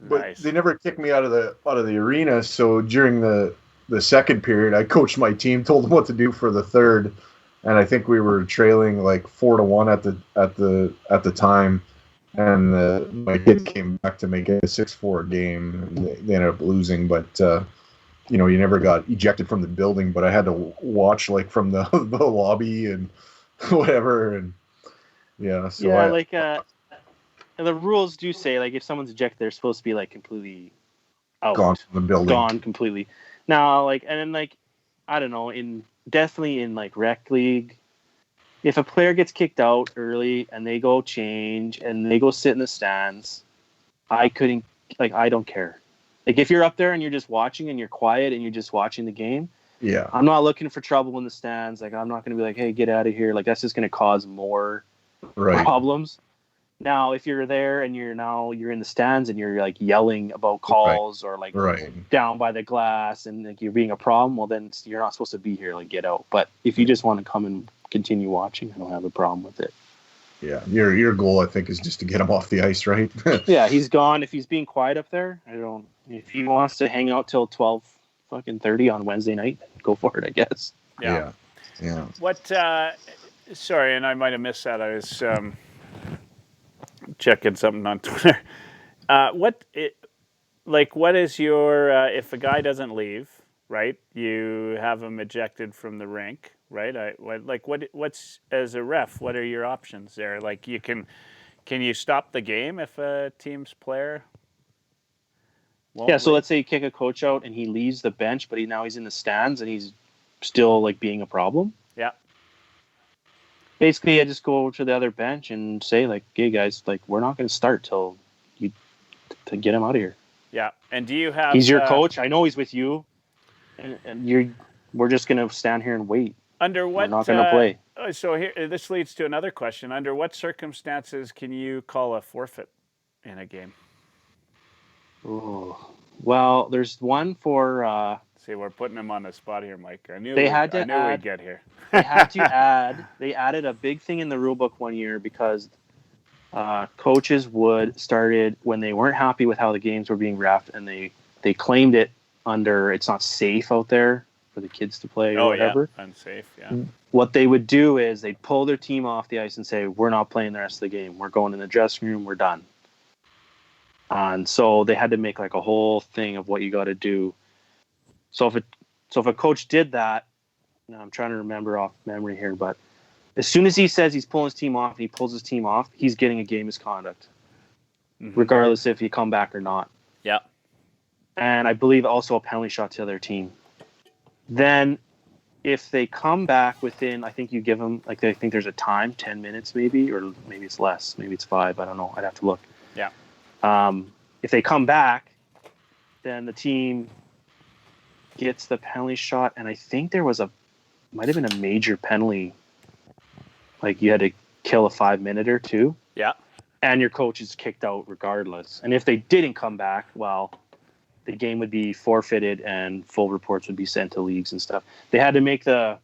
nice. They never kicked me out of the arena. So during the second period, I coached my team, told them what to do for the third. And I think we were trailing like 4-1 at the time. And my kid came back to make it a 6-4 game. They ended up losing, but you never got ejected from the building. But I had to watch like from the lobby and whatever. And the rules do say like if someone's ejected, they're supposed to be like completely out, gone from the building, gone completely. Now, like, and then like I don't know, definitely in like rec league. If a player gets kicked out early and they go change and they go sit in the stands, I don't care. Like if you're up there and you're just watching and you're quiet and you're just watching the game, I'm not looking for trouble in the stands. Like I'm not going to be like, hey, get out of here. Like that's just going to cause more problems. Now, if you're there and you're in the stands and you're like yelling about calls or like down by the glass and like you're being a problem, well then you're not supposed to be here. Like get out. But if you just want to come and continue watching, I don't have a problem with it. Yeah, your goal I think is just to get him off the ice, right? Yeah, he's gone. If he's being quiet up there, if he wants to hang out till 12:30 on Wednesday night, go for it, I guess. Yeah. What? Sorry, and I might have missed that. I was checking something on Twitter. What is your if a guy doesn't leave, right? You have him ejected from the rink, right? What's as a ref? What are your options there? Like can you stop the game if a team's player? So let's say you kick a coach out and he leaves the bench, but he's in the stands and he's still like being a problem. Yeah. Basically, I just go over to the other bench and say like, "Hey guys, like we're not going to start till to get him out of here." Yeah. And do you have? He's your coach. I know he's with you, and we're just going to stand here and wait. Under what? We're not going to play. So here, this leads to another question. Under what circumstances can you call a forfeit in a game? Oh, well, there's one for. See, we're putting him on the spot here, Mike. I knew we'd get here. They added a big thing in the rule book one year because coaches started when they weren't happy with how the games were being reffed and they claimed it under it's not safe out there for the kids to play or whatever. Yeah. Unsafe, yeah. What they would do is they'd pull their team off the ice and say, we're not playing the rest of the game. We're going in the dressing room. We're done. And so they had to make like a whole thing of what you got to do. So if a coach did that, now I'm trying to remember off memory here, but as soon as he says he's pulling his team off and he pulls his team off, he's getting a game misconduct, regardless if he come back or not. Yeah. And I believe also a penalty shot to the other team. Then if they come back within, I think you give them, like I think there's a time, 10 minutes maybe, or maybe it's less, maybe it's 5, I don't know, I'd have to look. Yeah. If they come back, then the team gets the penalty shot, and I think there might have been a major penalty. Like you had to kill a 5-minute too. Yeah. And your coach is kicked out regardless. And if they didn't come back, well, the game would be forfeited and full reports would be sent to leagues and stuff. They had to make the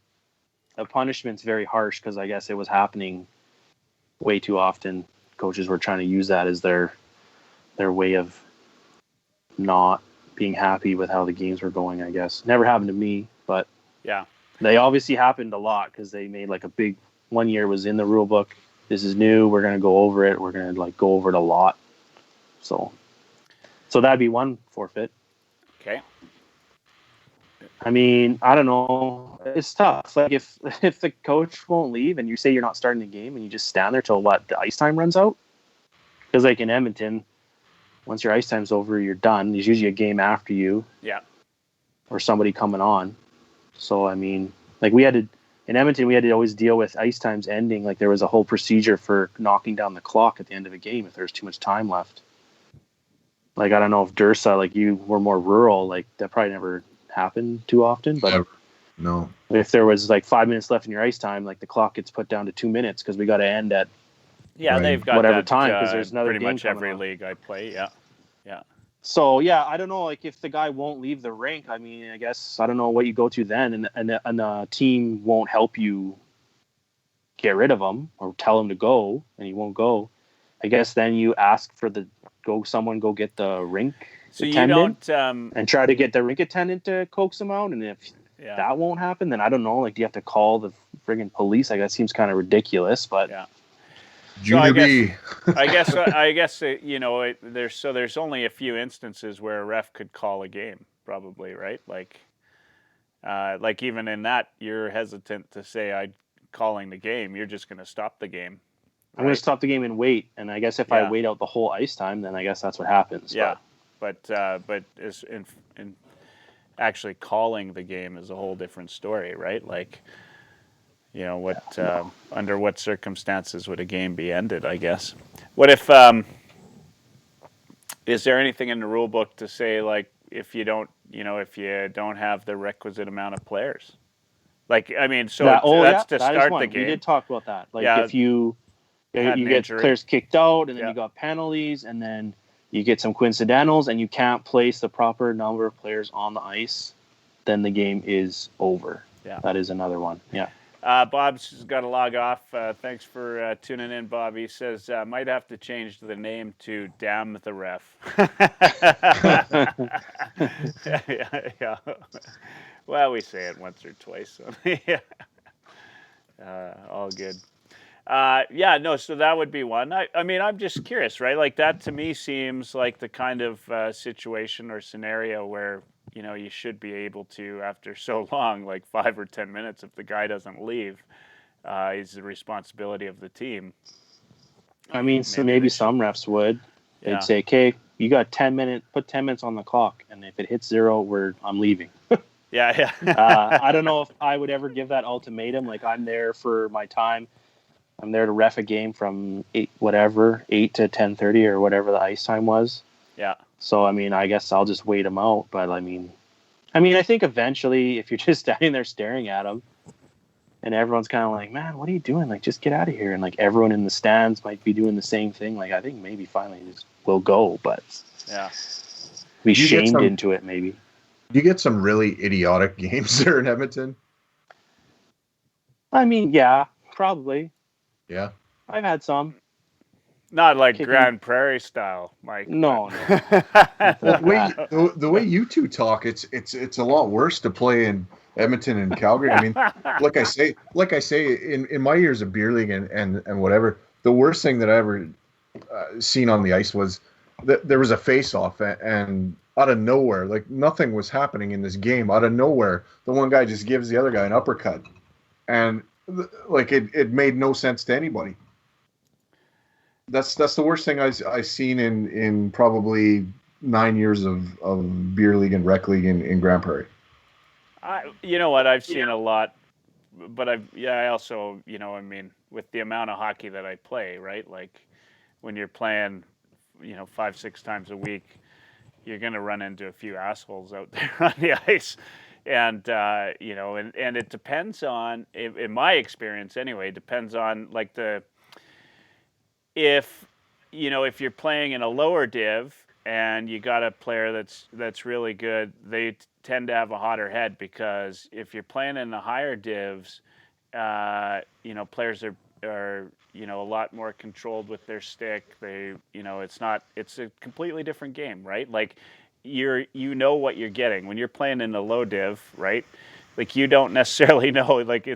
punishments very harsh because I guess it was happening way too often. Coaches were trying to use that as their way of not being happy with how the games were going, I guess. Never happened to me, but Yeah. they obviously happened a lot because they made like a big – 1 year was in the rule book. This is new. We're going to go over it. We're going to like go over it a lot. So that'd be one forfeit. Okay. I mean, I don't know. It's tough. Like if the coach won't leave and you say you're not starting the game and you just stand there till the ice time runs out. Because like in Edmonton, once your ice time's over, you're done. There's usually a game after you. Yeah. Or somebody coming on. So I mean, like in Edmonton, we had to always deal with ice times ending. Like there was a whole procedure for knocking down the clock at the end of a game if there's too much time left. Like I don't know if Dursa, like you were more rural, like that probably never happened too often. But no, if there was like 5 minutes left in your ice time, like the clock gets put down to 2 minutes because we got to end at Yeah, they've got whatever that, time because there's another pretty game much coming every on. league I play. Yeah. Yeah. So yeah, I don't know. Like if the guy won't leave the rink, I mean, I guess I don't know what you go to then, and a team won't help you get rid of him or tell him to go, and he won't go. I guess then you ask for someone go get the rink attendant and try to get the rink attendant to coax him out. And if that won't happen, then I don't know. Like, do you have to call the friggin' police? Like that seems kind of ridiculous, but yeah. Junior B. I guess you know, there's only a few instances where a ref could call a game, probably, right? Like even in that, you're hesitant to say I'm calling the game. You're just going to stop the game. I'm going to stop the game and wait. And I guess if I wait out the whole ice time, then I guess that's what happens. Yeah, but is in actually calling the game is a whole different story, right? Like, you know, under what circumstances would a game be ended, I guess. What if is there anything in the rule book to say, like, if you don't have the requisite amount of players? Like, I mean, so that's to start the game. We did talk about that. Like if you get players kicked out and then you got penalties and then you get some coincidentals and you can't place the proper number of players on the ice, then the game is over. Yeah. That is another one. Yeah. Bob's got to log off. Thanks for tuning in, Bob. He says, might have to change the name to Damn the Ref. yeah. Well, we say it once or twice. So yeah. All good. So that would be one. I mean, I'm just curious, right? Like that to me seems like the kind of situation or scenario where, you know, you should be able to, after so long, like 5 or 10 minutes, if the guy doesn't leave, is the responsibility of the team. I mean, maybe some refs would. They'd say, okay, you got 10 minutes, put 10 minutes on the clock. And if it hits 0, I'm leaving. Yeah. I don't know if I would ever give that ultimatum. Like I'm there for my time. I'm there to ref a game from 8 to 10:30 or whatever the ice time was. Yeah. So, I mean, I guess I'll just wait them out. But, I mean, I think eventually if you're just standing there staring at them and everyone's kind of like, man, what are you doing? Like, just get out of here. And, like, everyone in the stands might be doing the same thing. Like, I think maybe finally we'll go. But be shamed into it maybe. Do you get some really idiotic games there in Edmonton? I mean, yeah, probably. Yeah. I've had some. Not like Grand Prairie style, Mike. No. The way you two talk, it's a lot worse to play in Edmonton and Calgary. I mean, like I say, in my years of beer league and whatever, the worst thing that I ever seen on the ice was that there was a face-off and out of nowhere, like nothing was happening in this game. Out of nowhere, the one guy just gives the other guy an uppercut, and like it made no sense to anybody. That's the worst thing I've seen in probably 9 years of beer league and rec league in Grand Prairie. You know what? I've seen a lot, but I also, you know, I mean, with the amount of hockey that I play, right? Like when you're playing, you know, 5-6 times a week, you're gonna run into a few assholes out there on the ice, and and it depends on, in my experience anyway, depends on like if you're playing in a lower div and you got a player that's really good, they tend to have a hotter head, because if you're playing in the higher divs, players are a lot more controlled with their stick. It's a completely different game, right? Like what you're getting when you're playing in the low div, right? Like you don't necessarily know, like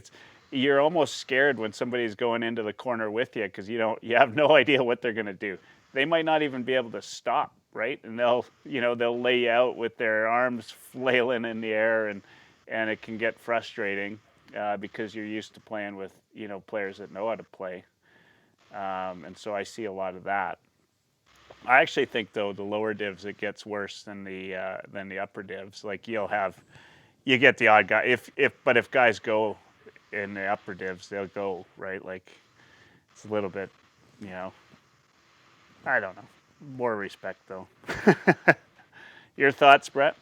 you're almost scared when somebody's going into the corner with you, because you have no idea what they're going to do. They might not even be able to stop, right? And they'll lay you out with their arms flailing in the air, and it can get frustrating because you're used to playing with players that know how to play, and so I see a lot of that. I actually think though the lower divs, it gets worse than the upper divs. Like you get the odd guy, if guys go in the upper divs, they'll go, right? Like it's a little bit, I don't know. More respect though. Your thoughts, Brett?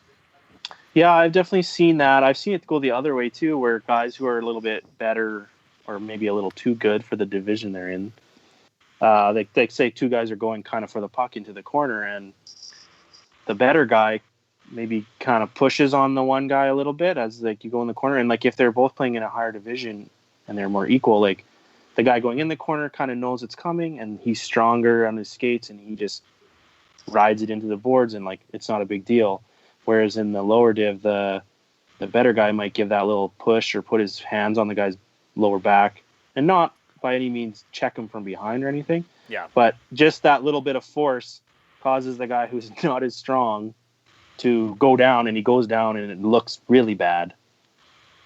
Yeah, I've definitely seen that. I've seen it go the other way too, where guys who are a little bit better or maybe a little too good for the division they're in, they say two guys are going kind of for the puck into the corner, and the better guy maybe kind of pushes on the one guy a little bit as like you go in the corner. And like if they're both playing in a higher division and they're more equal, like the guy going in the corner kind of knows it's coming and he's stronger on his skates and he just rides it into the boards, and like it's not a big deal. Whereas in the lower div, the better guy might give that little push or put his hands on the guy's lower back, and not by any means check him from behind or anything. Yeah. But just that little bit of force causes the guy who's not as strong to go down, and he goes down and it looks really bad.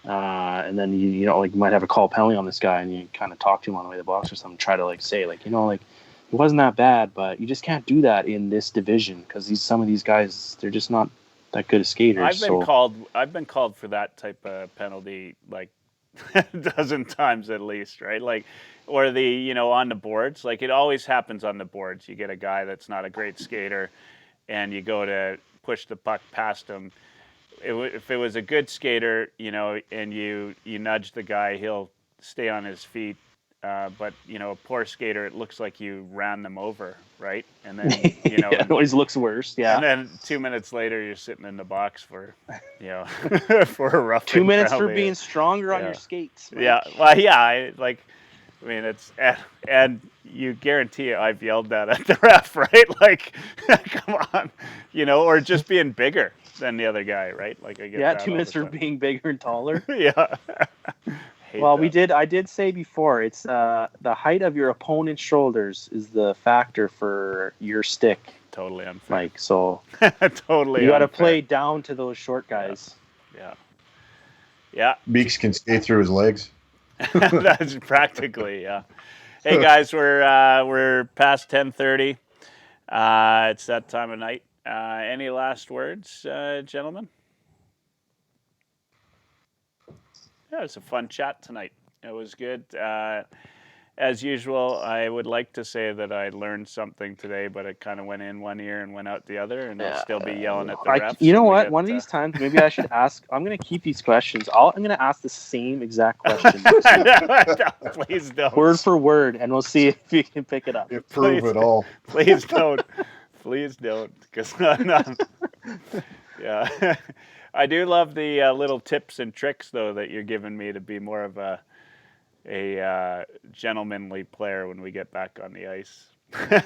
And then you might have a call penalty on this guy, and you kind of talk to him on the way to the box or something, try to say it wasn't that bad, but you just can't do that in this division because some of these guys, they're just not that good as skaters. I've been called for that type of penalty like a dozen times at least, right? Like, or on the boards, like it always happens on the boards. You get a guy that's not a great skater, and you go to push the puck past him. If it was a good skater, and you nudge the guy, he'll stay on his feet. But a poor skater, it looks like you ran them over, right? And then it always looks worse. Yeah. And then 2 minutes later, you're sitting in the box for for a rough 2 minutes for being stronger on your skates. Mike. Yeah. Well, yeah. It's and you guarantee I've yelled that at the ref, right? Like, come on, or just being bigger than the other guy, right? Like I get that 2 minutes for being bigger and taller. Yeah. Well, I did say before, it's the height of your opponent's shoulders is the factor for your stick. Totally unfair. Mike, so totally you got to play down to those short guys. Yeah. Beeks can skate through his legs. That's practically, yeah. Hey guys, we're past 10:30. It's that time of night. Any last words, gentlemen? Yeah, it was a fun chat tonight. It was good. As usual, I would like to say that I learned something today, but it kind of went in one ear and went out the other, and I'll still be yelling at the refs. You know what? One of these times, maybe I should ask. I'm going to keep these questions. I'm going to ask the same exact question. Please don't. Word for word, and we'll see if you can pick it up. Prove it all. Please don't. Please don't. Because yeah. I do love the little tips and tricks, though, that you're giving me to be more of a gentlemanly player when we get back on the ice.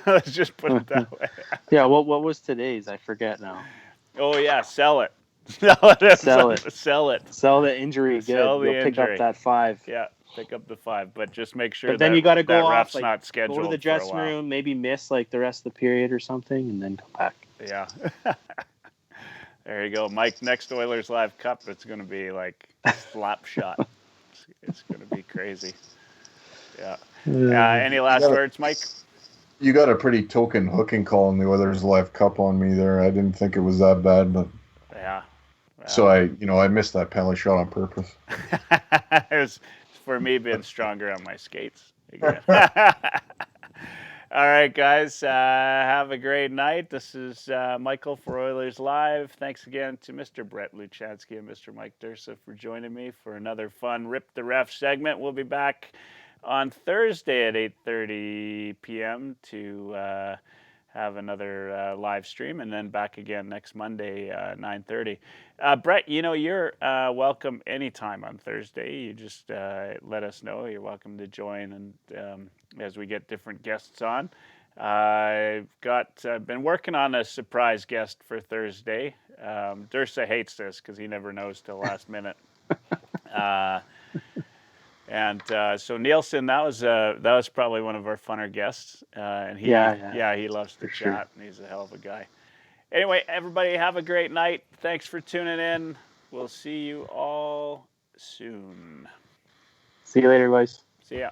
Let's just put it that way. Yeah, what was today's? I forget now. Oh, yeah, sell it. Sell it. Sell the injury. Good. You'll pick up that 5. Yeah, pick up the 5, but just make sure then you got to go off, ref's not scheduled. Go to the dressing room, maybe miss the rest of the period or something, and then come back. Yeah. There you go, Mike. Next Oilers Live Cup, it's going to be like slap shot. It's going to be crazy. Yeah. Any last words, Mike? You got a pretty token hooking call in the Oilers Live Cup on me there. I didn't think it was that bad, but yeah. Well, so I missed that penalty shot on purpose. It was for me being stronger on my skates. All right, guys. Have a great night. This is Michael for Oilers Live. Thanks again to Mr. Brett Luchansky and Mr. Mike Dursa for joining me for another fun Rip the Ref segment. We'll be back on Thursday at 8:30 p.m. to have another live stream, and then back again next Monday, 9:30. Brett, you're welcome anytime on Thursday. You just let us know. You're welcome to join, and as we get different guests on. I've been working on a surprise guest for Thursday. Dursa hates this because he never knows till last minute. And so Nielsen, that was probably one of our funner guests, and he loves to chat, sure. and he's a hell of a guy. Anyway, everybody have a great night. Thanks for tuning in. We'll see you all soon. See you later, guys. See ya.